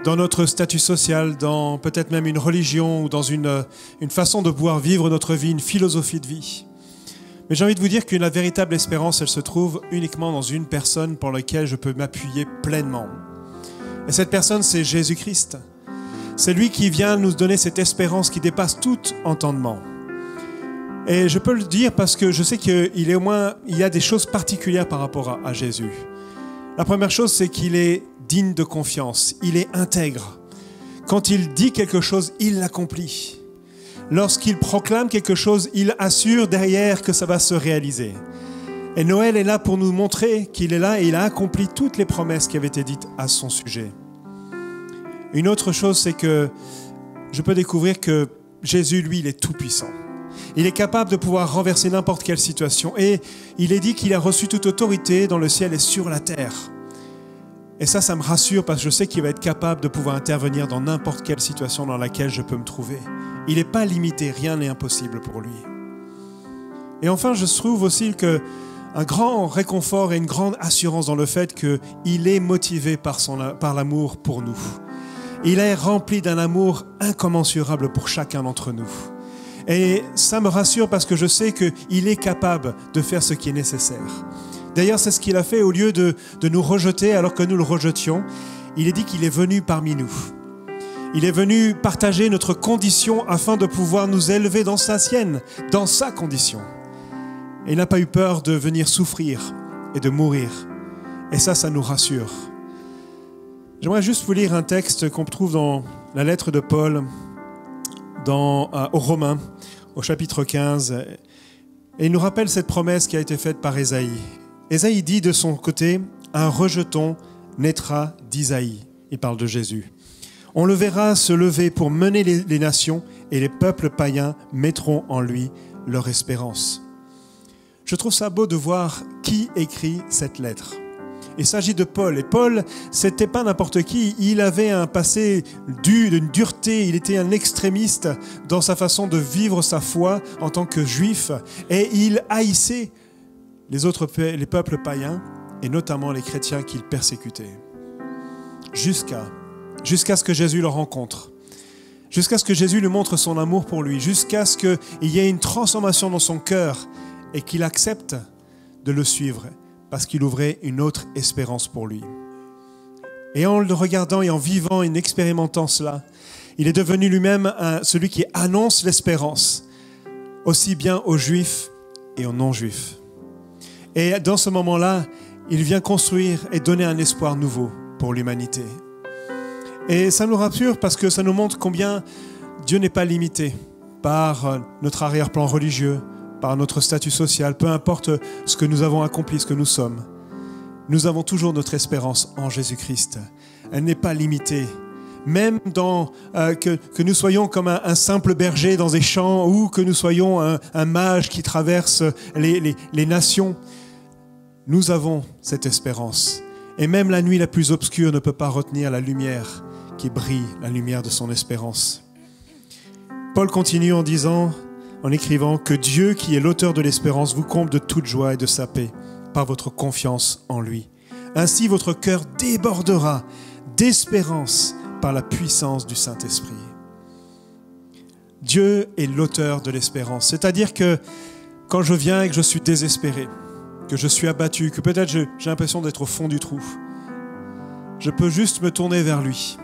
dans notre statut social, dans peut-être même une religion ou dans une façon de pouvoir vivre notre vie, une philosophie de vie. Mais j'ai envie de vous dire que la véritable espérance, elle se trouve uniquement dans une personne pour laquelle je peux m'appuyer pleinement. Et cette personne, c'est Jésus-Christ. C'est lui qui vient nous donner cette espérance qui dépasse tout entendement. Et je peux le dire parce que je sais qu'il y a des choses particulières par rapport à Jésus. La première chose, c'est qu'il est digne de confiance, il est intègre. Quand il dit quelque chose, il l'accomplit. Lorsqu'il proclame quelque chose, il assure derrière que ça va se réaliser. Et Noël est là pour nous montrer qu'il est là et il a accompli toutes les promesses qui avaient été dites à son sujet. Une autre chose, c'est que je peux découvrir que Jésus, lui, il est tout-puissant. Il est capable de pouvoir renverser n'importe quelle situation. Et il est dit qu'il a reçu toute autorité dans le ciel et sur la terre. Et ça me rassure parce que je sais qu'il va être capable de pouvoir intervenir dans n'importe quelle situation dans laquelle je peux me trouver. Il n'est pas limité, rien n'est impossible pour lui. Et enfin, je trouve aussi qu'un grand réconfort et une grande assurance dans le fait qu'il est motivé par l'amour pour nous. Il est rempli d'un amour incommensurable pour chacun d'entre nous. Et ça me rassure parce que je sais qu'il est capable de faire ce qui est nécessaire. D'ailleurs, c'est ce qu'il a fait au lieu de nous rejeter alors que nous le rejetions. Il est dit qu'il est venu parmi nous. Il est venu partager notre condition afin de pouvoir nous élever dans sa sienne, dans sa condition. Et il n'a pas eu peur de venir souffrir et de mourir. Et ça nous rassure. J'aimerais juste vous lire un texte qu'on trouve dans la lettre de Paul aux Romains, au chapitre 15. Et il nous rappelle cette promesse qui a été faite par Ésaïe. Ésaïe dit de son côté, « Un rejeton naîtra d'Isaïe ». Il parle de Jésus. « On le verra se lever pour mener les nations et les peuples païens mettront en lui leur espérance. » Je trouve ça beau de voir qui écrit cette lettre. Il s'agit de Paul. Et Paul, c'était pas n'importe qui. Il avait un passé d'une dureté. Il était un extrémiste dans sa façon de vivre sa foi en tant que juif. Et il haïssait les peuples païens et notamment les chrétiens qu'il persécutait. Jusqu'à ce que Jésus le rencontre. Jusqu'à ce que Jésus lui montre son amour pour lui. Jusqu'à ce qu'il y ait une transformation dans son cœur et qu'il accepte de le suivre. Parce qu'il ouvrait une autre espérance pour lui. Et en le regardant et en vivant et en expérimentant cela, il est devenu lui-même celui qui annonce l'espérance, aussi bien aux Juifs et aux non-Juifs. Et dans ce moment-là, il vient construire et donner un espoir nouveau pour l'humanité. Et ça nous rassure parce que ça nous montre combien Dieu n'est pas limité par notre arrière-plan religieux, par notre statut social, peu importe ce que nous avons accompli, ce que nous sommes. Nous avons toujours notre espérance en Jésus-Christ. Elle n'est pas limitée. Même que nous soyons comme un simple berger dans des champs ou que nous soyons un mage qui traverse les nations, nous avons cette espérance. Et même la nuit la plus obscure ne peut pas retenir la lumière qui brille, la lumière de son espérance. Paul continue en écrivant que Dieu, qui est l'auteur de l'espérance, vous comble de toute joie et de sa paix par votre confiance en lui. Ainsi, votre cœur débordera d'espérance par la puissance du Saint-Esprit. Dieu est l'auteur de l'espérance. C'est-à-dire que quand je viens et que je suis désespéré, que je suis abattu, que peut-être j'ai l'impression d'être au fond du trou, je peux juste me tourner vers lui,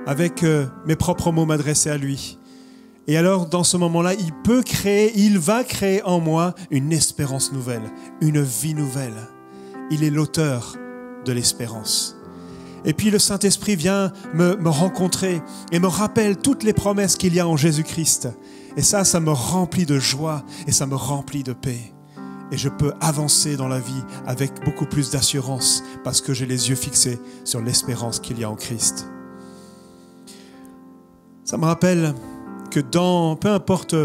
avec mes propres mots m'adresser à lui. Et alors, dans ce moment-là, il va créer en moi une espérance nouvelle, une vie nouvelle. Il est l'auteur de l'espérance. Et puis le Saint-Esprit vient me rencontrer et me rappelle toutes les promesses qu'il y a en Jésus-Christ. Et ça me remplit de joie et ça me remplit de paix. Et je peux avancer dans la vie avec beaucoup plus d'assurance parce que j'ai les yeux fixés sur l'espérance qu'il y a en Christ. Ça me rappelle que peu importe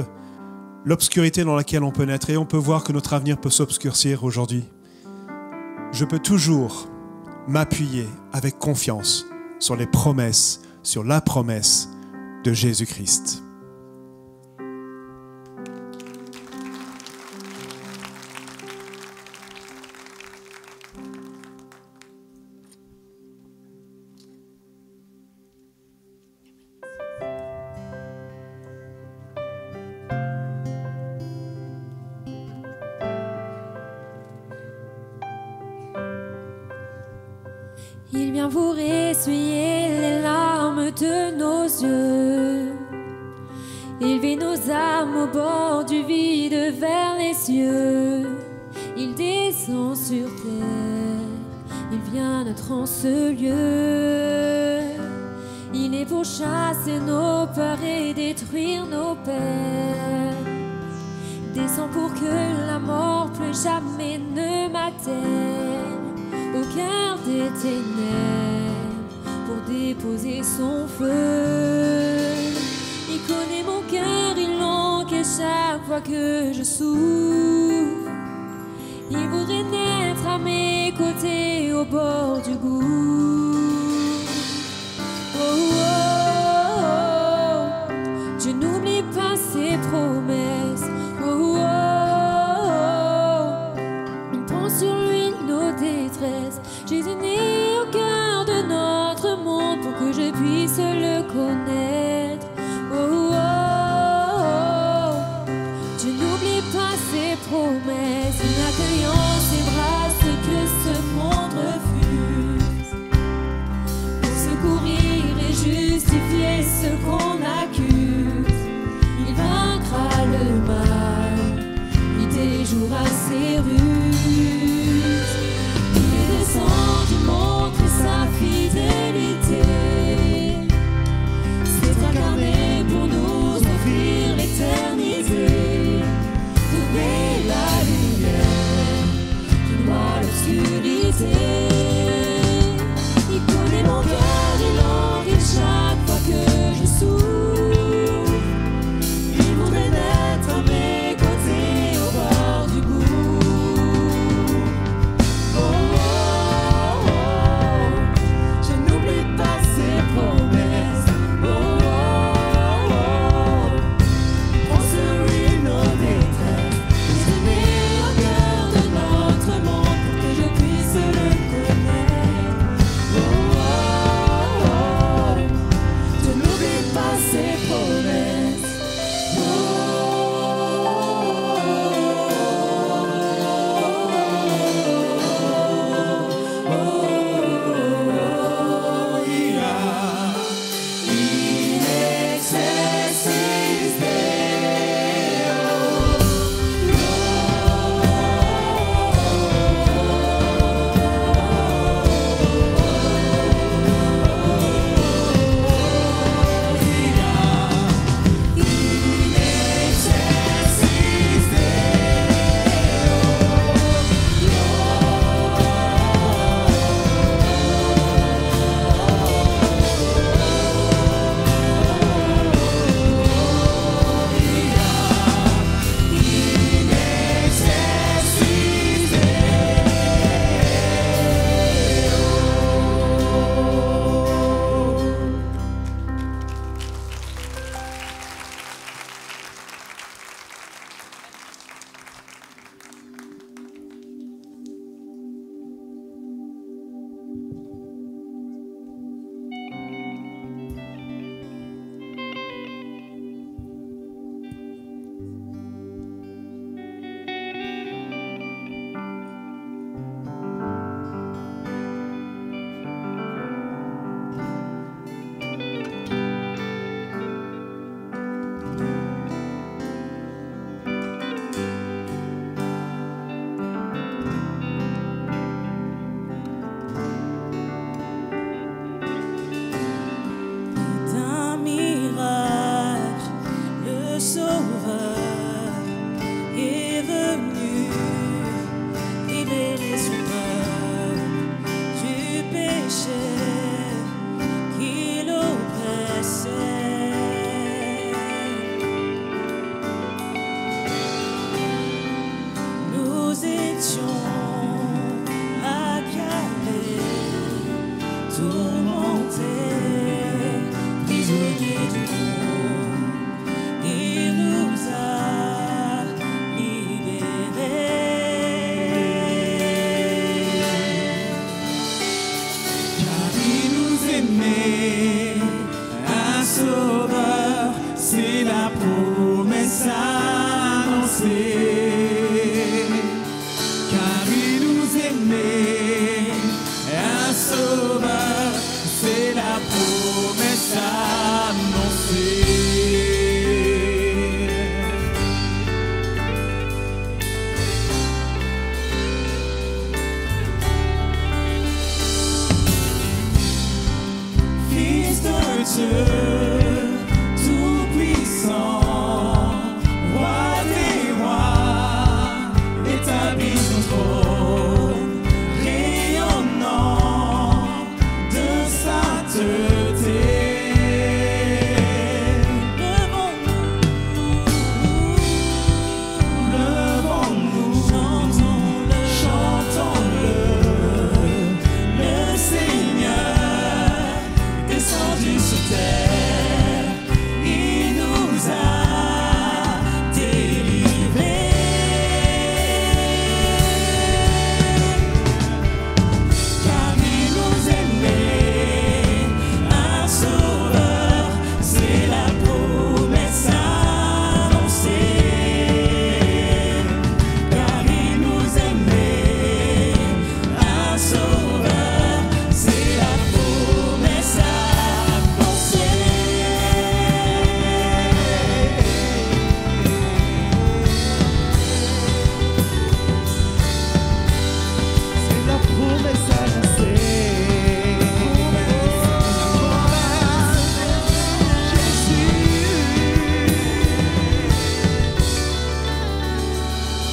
l'obscurité dans laquelle on peut naître, et on peut voir que notre avenir peut s'obscurcir aujourd'hui, je peux toujours m'appuyer avec confiance sur les promesses, sur la promesse de Jésus-Christ. Il vient pour essuyer les larmes de nos yeux, élever nos âmes au bord du vide vers les cieux. Il descend sur terre, il vient naître en ce lieu. Il est pour chasser nos peurs et détruire nos peines. Descend pour que la mort plus jamais ne m'atteigne. Au cœur des ténèbres pour déposer son feu. Il connaît mon cœur, il l'encaisse chaque fois que je souffre. Il voudrait naître à mes côtés au bord du gouffre. Oh, oh, oh, Dieu n'oublie pas ses promesses. Oh, oh, oh, il prend sur lui nos détresses. Jésus né au cœur de notre monde pour que je puisse le connaître. Oh, oh, oh, Dieu n'oublie pas ses promesses. Il accueille en ses bras ce que ce monde refuse, pour secourir et justifier ce qu'on accuse. Il vaincra le mal, il déjouera ses ruses. Il est descendu montrer sa fidélité, s'est incarné pour nous offrir l'éternité. Trouver la lumière qui noie l'obscurité. Il connaît mon cœur, il envie chaque fois que je souffre.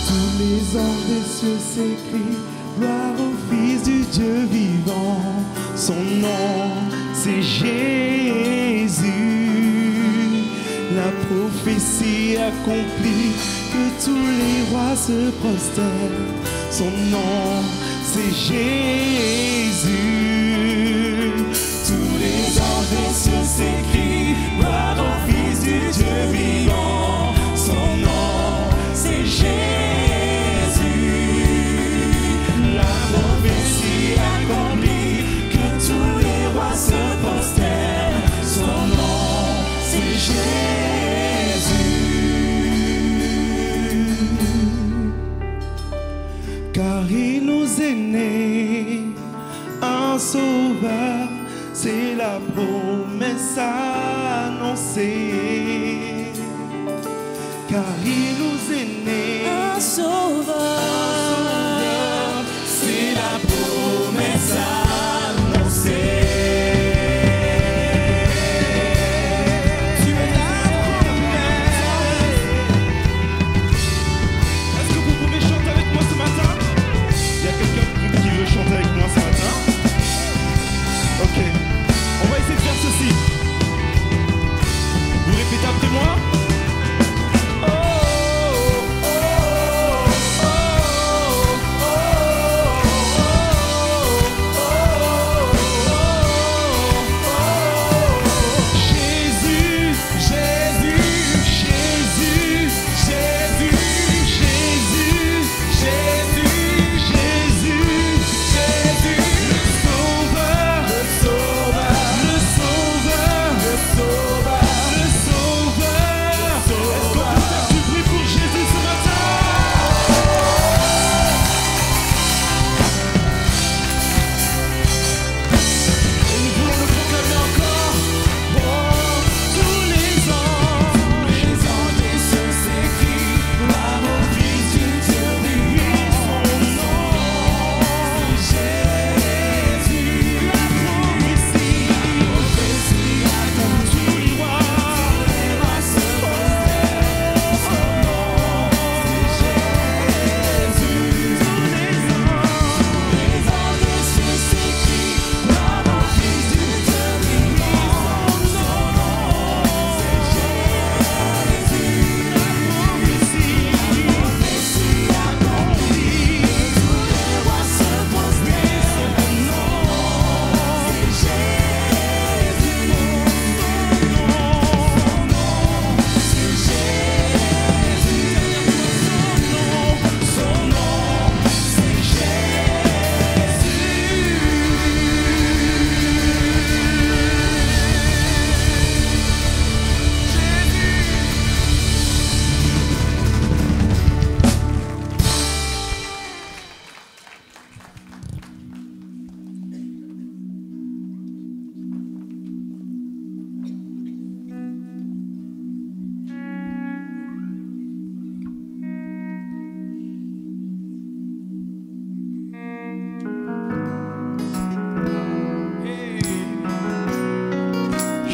Tous les anges des cieux s'écrient gloire au Fils du Dieu vivant. Son nom, c'est Jésus. La prophétie accomplie, que tous les rois se prosternent. Son nom, c'est Jésus. Tous les anges des cieux s'écrient gloire au Fils du Dieu vivant. Son nom, c'est Jésus. La prophétie accomplie, que tous les rois se prosternent. Son nom, c'est Jésus. Car il nous est né un sauveur, c'est la promesse annoncée. Car il nous est né un sauveur, c'est la promesse annoncée. Tu es la promesse. Est-ce que vous pouvez chanter avec moi ce matin? Il y a quelqu'un qui veut chanter avec moi ce matin? Ok, on va essayer de faire ceci. Vous répétez après moi?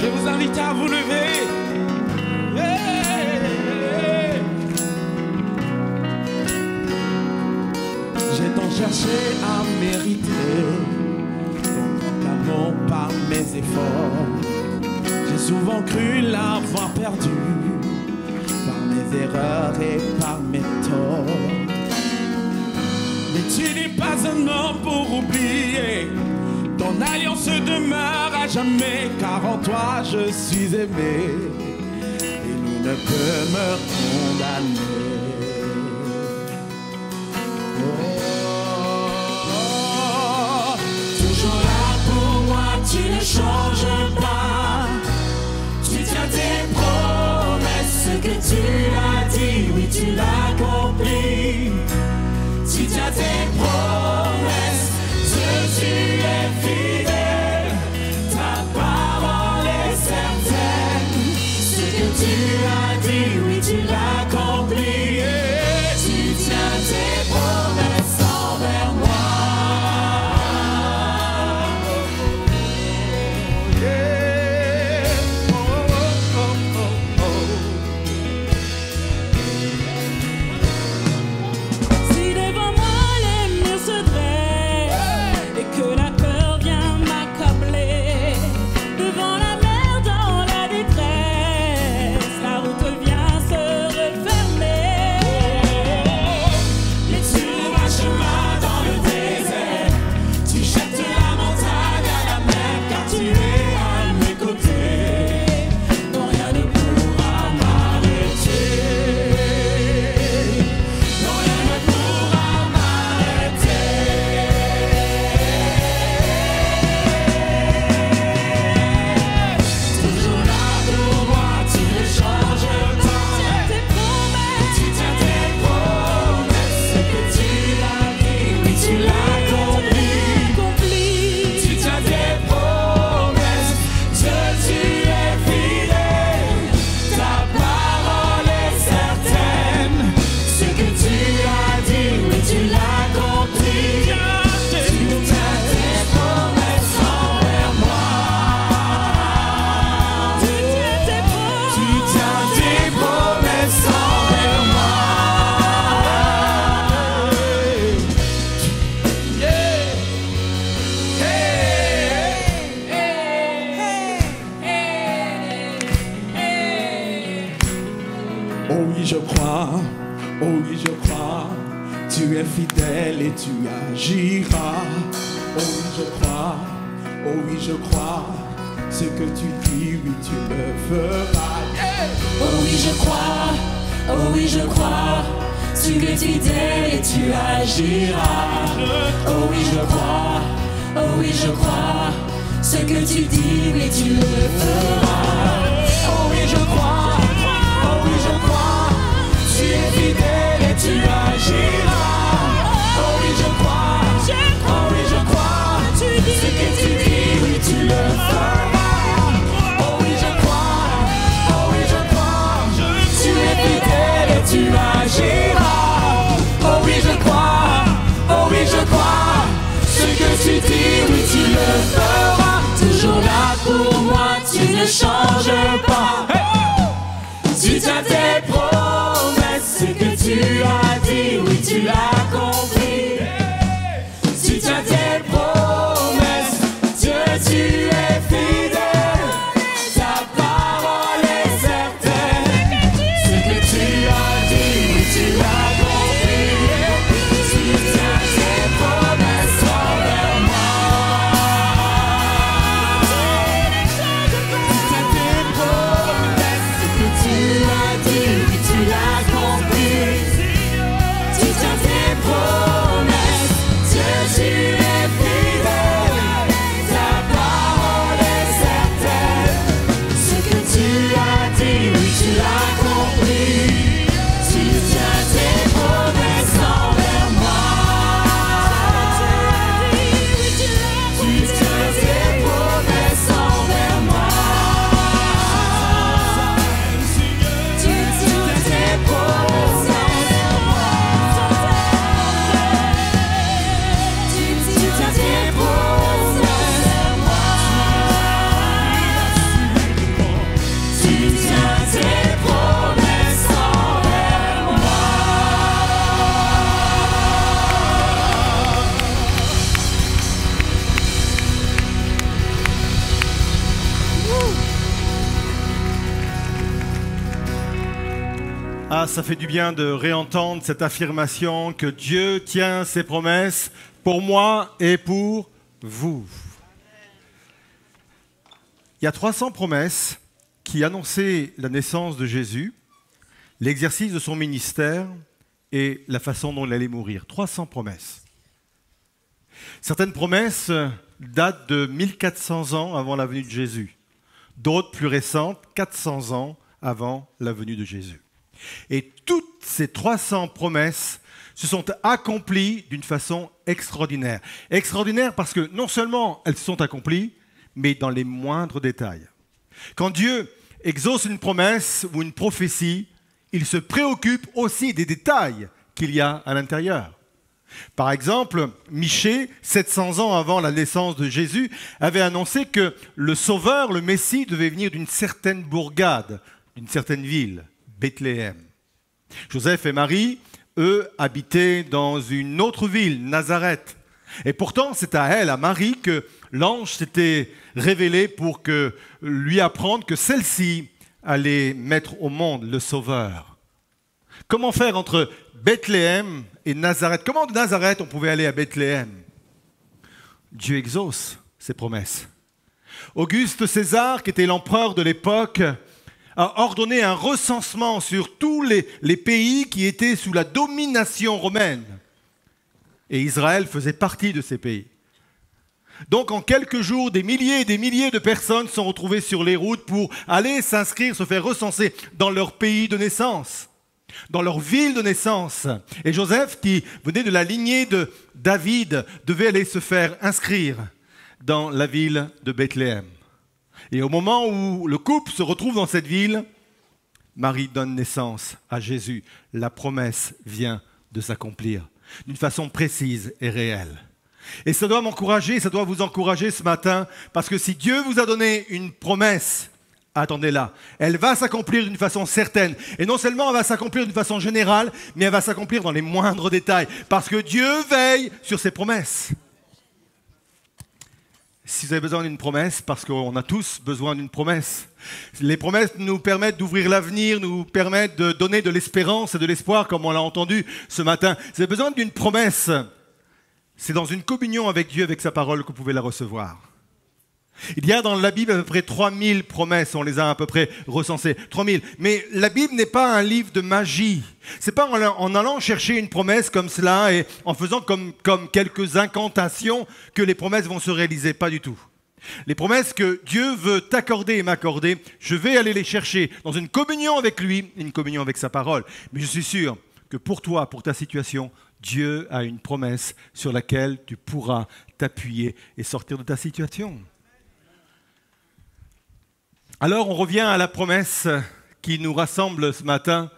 Je vous invite à vous lever. J'ai tant cherché à mériter ton amour par mes efforts. J'ai souvent cru l'avoir perdu par mes erreurs et par mes torts. Mais tu n'es pas un homme pour oublier. Ton alliance demeure à jamais, car en toi je suis aimé, et nul ne peut me condamner. Oh, toujours là pour moi, tu ne changes pas. Tu tiens tes promesses, ce que tu as dit, oui tu l'as accompli. Tu tiens tes promesses, tu es fidèle, ta parole est certaine. Ce que tu as dit, oui tu l'as accompli. Tu tiens tes promesses envers moi. Oh oui, je crois, tu es fidèle et tu agiras. Oh oui, je crois, oh oui, je crois, ce que tu dis, oui, tu le feras. Yeah! Oh oui, je crois, oh oui, je crois, tu es fidèle et tu agiras. Oh oui, je crois, oh oui, je crois, ce que tu dis, oui, tu le feras. Oh oui, je crois, oh oui, je crois, tu es fidèle et tu agiras. Oh oui, je crois, oh oui, je crois, ce que tu dis, oui, tu le feras. Oh oui, je crois, oh oui, je crois, tu es fidèle et tu agiras. Oh oui, je crois, oh oui, je crois, ce que tu dis, oui, tu le feras. Toujours là pour moi, tu ne changes pas. Tu tiens tes promesses, ce que tu as dit, oui, tu l'as compris. Tu tiens tes promesses, Dieu, tu es fidèle. Ta parole est certaine. Ce que tu as dit, oui, tu l'as compris. Tu tiens tes promesses envers moi. Tu tiens tes promesses, ce que tu as dit, oui, tu l'as compris. Tu tiens tes promesses, Dieu, tu es fidèle. Ta parole est certaine. Ce que tu as dit, oui, tu l'as compris. Tu tiens tes promesses envers moi. Tu tiens tes promesses envers moi. Tu tiens tes promesses envers moi. Tu tiens tes promesses envers moi. Tu tiens tes promesses envers moi. Ah, ça fait du bien de réentendre cette affirmation que Dieu tient ses promesses pour moi et pour vous. Il y a 300 promesses qui annonçaient la naissance de Jésus, l'exercice de son ministère et la façon dont il allait mourir. 300 promesses. Certaines promesses datent de 1400 ans avant la venue de Jésus. D'autres plus récentes, 400 ans avant la venue de Jésus. Et toutes ces 300 promesses se sont accomplies d'une façon extraordinaire. Extraordinaire parce que non seulement elles se sont accomplies, mais dans les moindres détails. Quand Dieu exauce une promesse ou une prophétie, il se préoccupe aussi des détails qu'il y a à l'intérieur. Par exemple, Michée, 700 ans avant la naissance de Jésus, avait annoncé que le Sauveur, le Messie, devait venir d'une certaine bourgade, d'une certaine ville. Bethléem. Joseph et Marie, eux, habitaient dans une autre ville, Nazareth. Et pourtant, c'est à elle, à Marie, que l'ange s'était révélé pour lui apprendre que celle-ci allait mettre au monde le Sauveur. Comment faire entre Bethléem et Nazareth? Comment de Nazareth on pouvait aller à Bethléem? Dieu exauce ses promesses. Auguste César, qui était l'empereur de l'époque, a ordonné un recensement sur tous les pays qui étaient sous la domination romaine. Et Israël faisait partie de ces pays. Donc en quelques jours, des milliers et des milliers de personnes sont retrouvées sur les routes pour aller s'inscrire, se faire recenser dans leur pays de naissance, dans leur ville de naissance. Et Joseph, qui venait de la lignée de David, devait aller se faire inscrire dans la ville de Bethléem. Et au moment où le couple se retrouve dans cette ville, Marie donne naissance à Jésus. La promesse vient de s'accomplir d'une façon précise et réelle. Et ça doit m'encourager, ça doit vous encourager ce matin, parce que si Dieu vous a donné une promesse, attendez-la, elle va s'accomplir d'une façon certaine. Et non seulement elle va s'accomplir d'une façon générale, mais elle va s'accomplir dans les moindres détails, parce que Dieu veille sur ses promesses. si vous avez besoin d'une promesse, parce qu'on a tous besoin d'une promesse. Les promesses nous permettent d'ouvrir l'avenir, nous permettent de donner de l'espérance et de l'espoir, comme on l'a entendu ce matin. Si vous avez besoin d'une promesse, c'est dans une communion avec Dieu, avec sa parole, que vous pouvez la recevoir. Il y a dans la Bible à peu près 3000 promesses, on les a à peu près recensées, 3000. Mais la Bible n'est pas un livre de magie. C'est pas en allant chercher une promesse comme cela et en faisant comme quelques incantations que les promesses vont se réaliser, pas du tout. Les promesses que Dieu veut t'accorder et m'accorder, je vais aller les chercher dans une communion avec lui, une communion avec sa parole. Mais je suis sûr que pour toi, pour ta situation, Dieu a une promesse sur laquelle tu pourras t'appuyer et sortir de ta situation. Alors on revient à la promesse qui nous rassemble ce matin,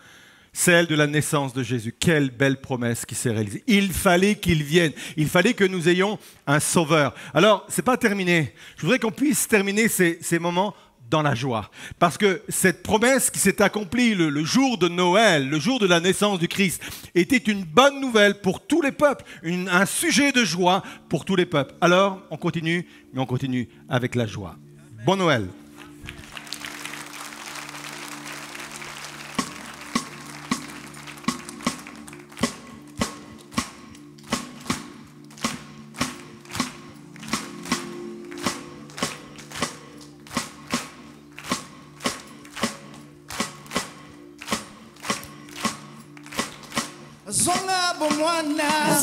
celle de la naissance de Jésus. Quelle belle promesse qui s'est réalisée. Il fallait qu'il vienne, il fallait que nous ayons un sauveur. Alors, ce n'est pas terminé. Je voudrais qu'on puisse terminer ces moments dans la joie. Parce que cette promesse qui s'est accomplie le jour de Noël, le jour de la naissance du Christ, était une bonne nouvelle pour tous les peuples, un sujet de joie pour tous les peuples. Alors, on continue, mais on continue avec la joie. Bon Noël.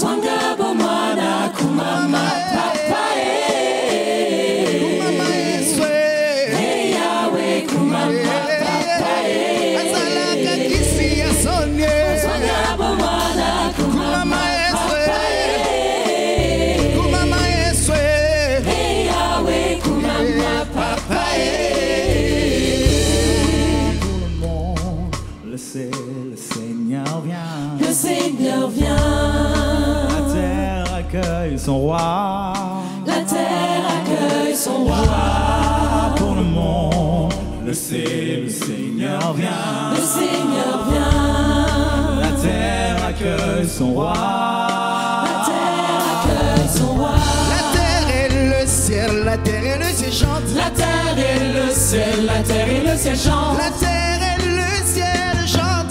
Zonga bomwana kumama papa kumama eswe hey yawe kumama papa azalaka kisi ya sonye zonga bomwana kumama eswe kumama eswe hey yawe kumama papa tout le monde le sait, le Seigneur vient, le Seigneur vient. Accueille son roi. La terre accueille son roi. Pour le monde, le Seigneur vient. Le Seigneur vient. La terre accueille son roi. La terre accueille son roi. La terre et le ciel, la terre et le ciel chantent. La terre et le ciel, la terre et le ciel chantent. La terre et le ciel chantent.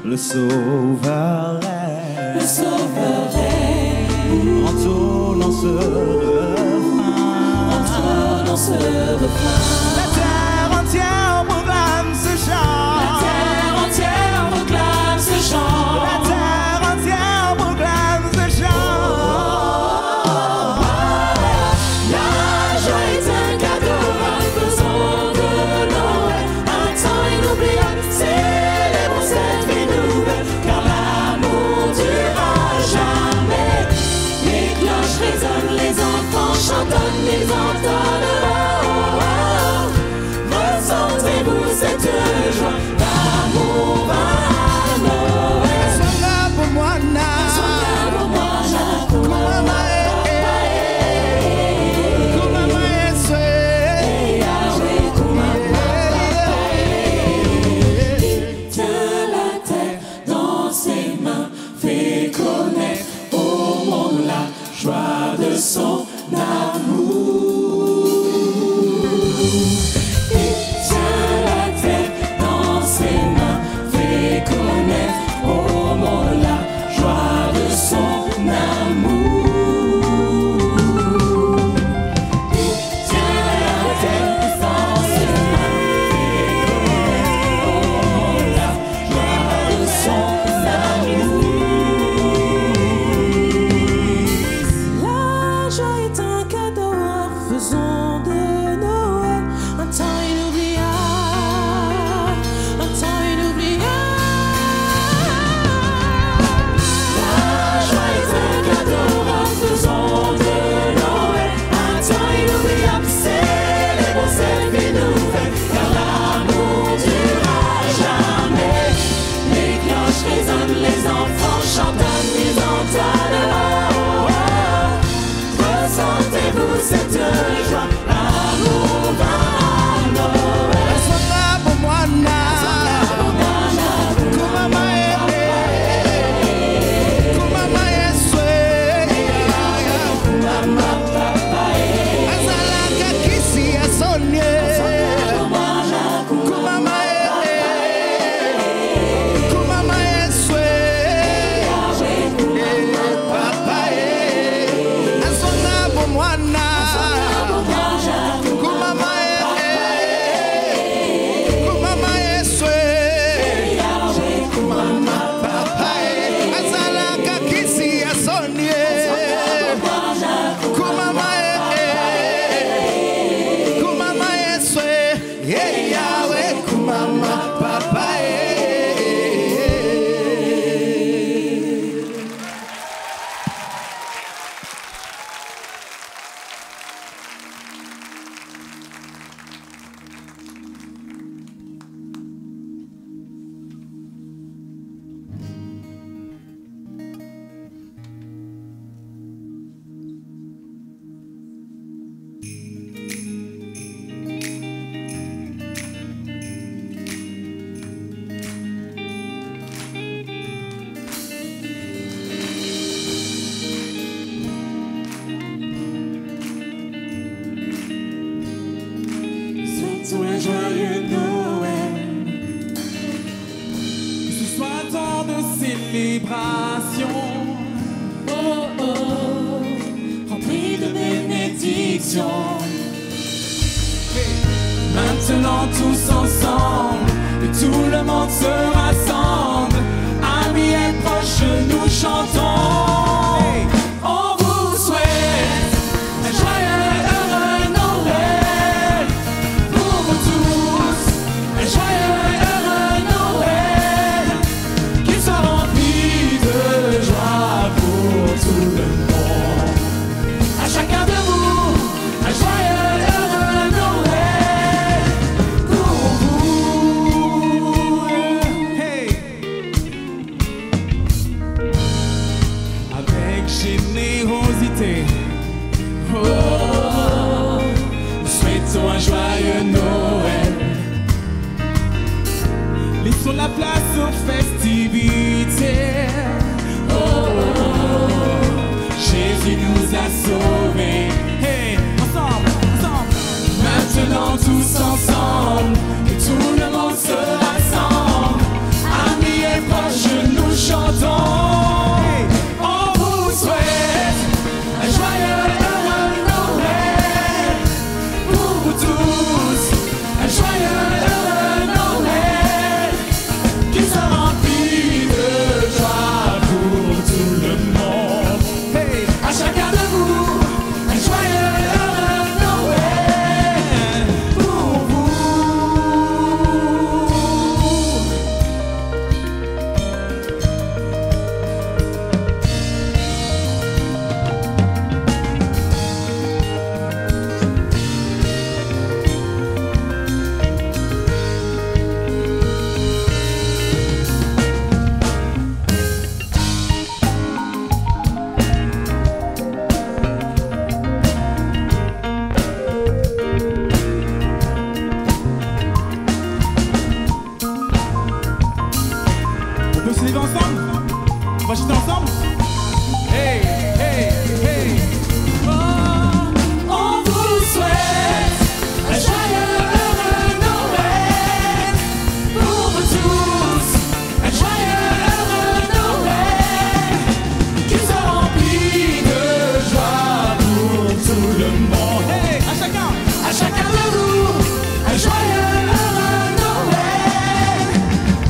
Le sauveur est, le sauveur est, entonons ce refrain, entonons ce refrain. La terre entière proclame ce chant, la terre entière proclame ce chant, la terre entière proclame ce chant. La joie est un cadeau, faisons de Noël un temps inoubliable. Célébrons cette vie nouvelle, car l'amour durera jamais. Les cloches résonnent, les enfants chantonnent, les entonnent. Ressentez-vous cette joie, l'amour va à Noël. Songa bomwana, songa bomwana, kumama kumama eswe, Yahweh kumama tient la terre dans ses mains, fait connaître au monde la joie de son amour. La joie est un cadeau. générations. Oh oh, rempli de bénédictions. Maintenant tous ensemble, et tout le monde se rassemble. Amis et proches, nous chantons. On vous souhaite un joyeux heureux Noël. Pour vous tous, un joyeux heureux Noël. Qu'il soit rempli de joie pour tout le monde. À chacun de vous, un joyeux heureux Noël. Pour vous. Hey. Avec générosité, oh, nous souhaitons un joyeux Noël. Laissons la place aux festivités. Oh, Jésus nous a sauvés. Hey, ensemble, ensemble. Maintenant tous ensemble, que tout le monde se rassemble. Amis et proches, nous chantons. On vous souhaite un joyeux heureux Noël. Pour vous tous, un joyeux heureux Noël. Qu'il soit rempli de joie pour tout le monde. Hey, à chacun de vous, un joyeux heureux Noël. Pour vous. On peut se lever ensemble? On va chanter ensemble? Hey, hey, hey. Oh, on vous souhaite un joyeux heureux Noël. Pour vous tous, un joyeux heureux Noël. Qu'il soit rempli de joie pour tout le monde. Hey, à chacun de vous, un joyeux heureux Noël.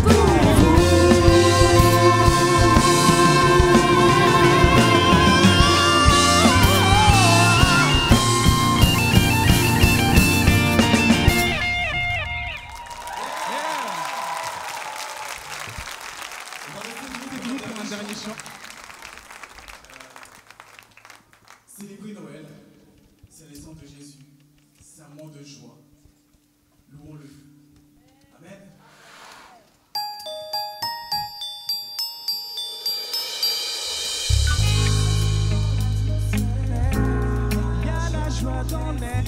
Pour vous. Célébrer Noël, c'est la naissance de Jésus. C'est un moment de joie. Louons-le. Amen. Il y a la joie dans l'air.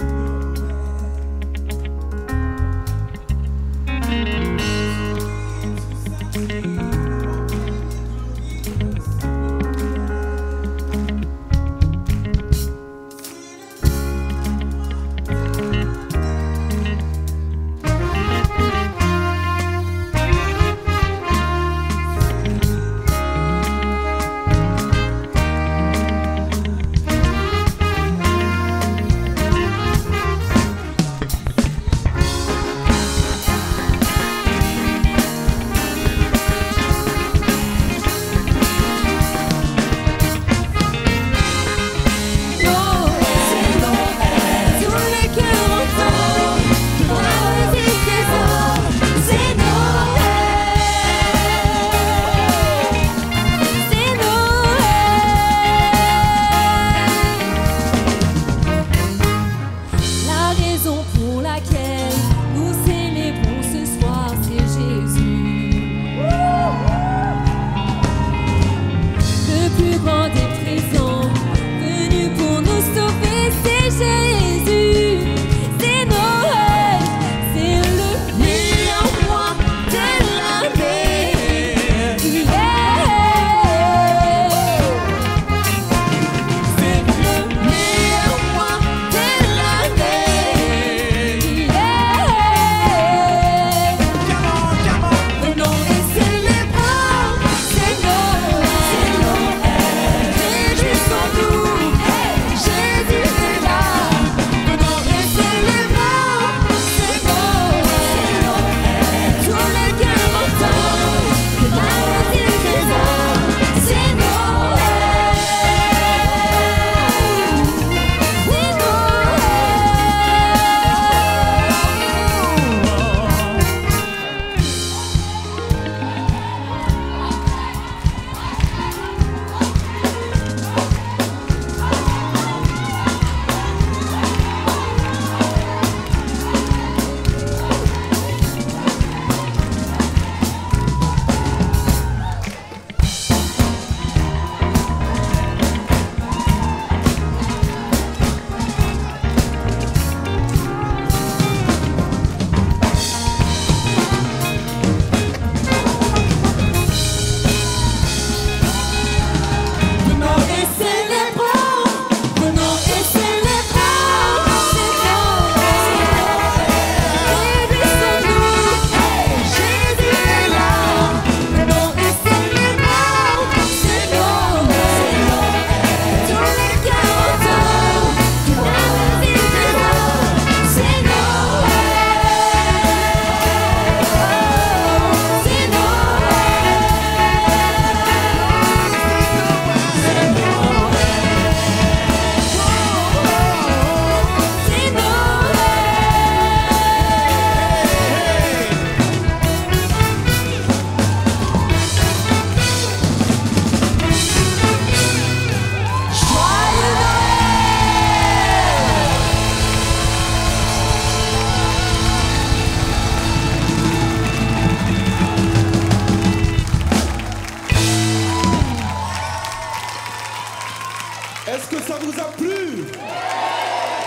Est-ce que ça vous a plu?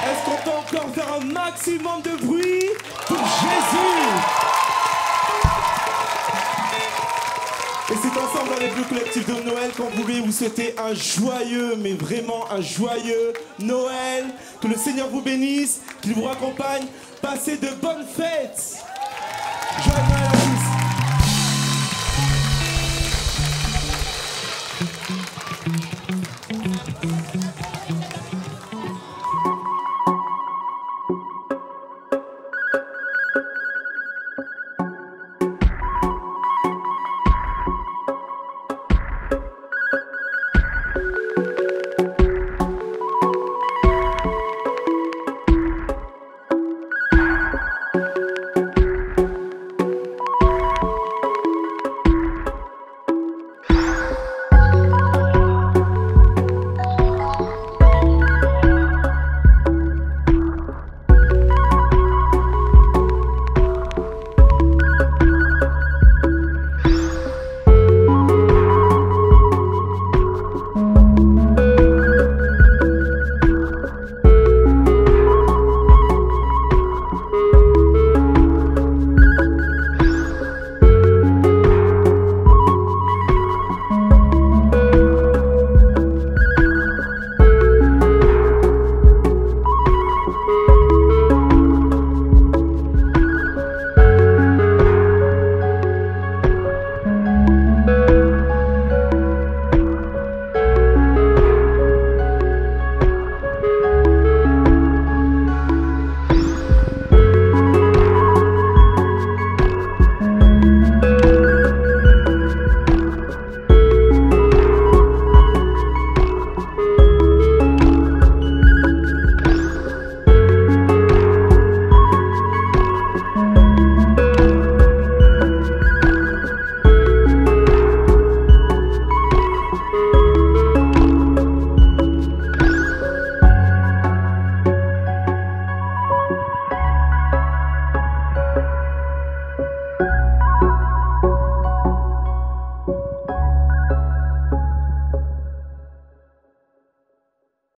Est-ce qu'on peut encore faire un maximum de bruit pour Jésus? Et c'est ensemble avec le collectif de Noël qu'on voulait vous souhaiter un joyeux, mais vraiment un joyeux Noël. Que le Seigneur vous bénisse, qu'il vous raccompagne. Passez de bonnes fêtes. Joyeux Noël.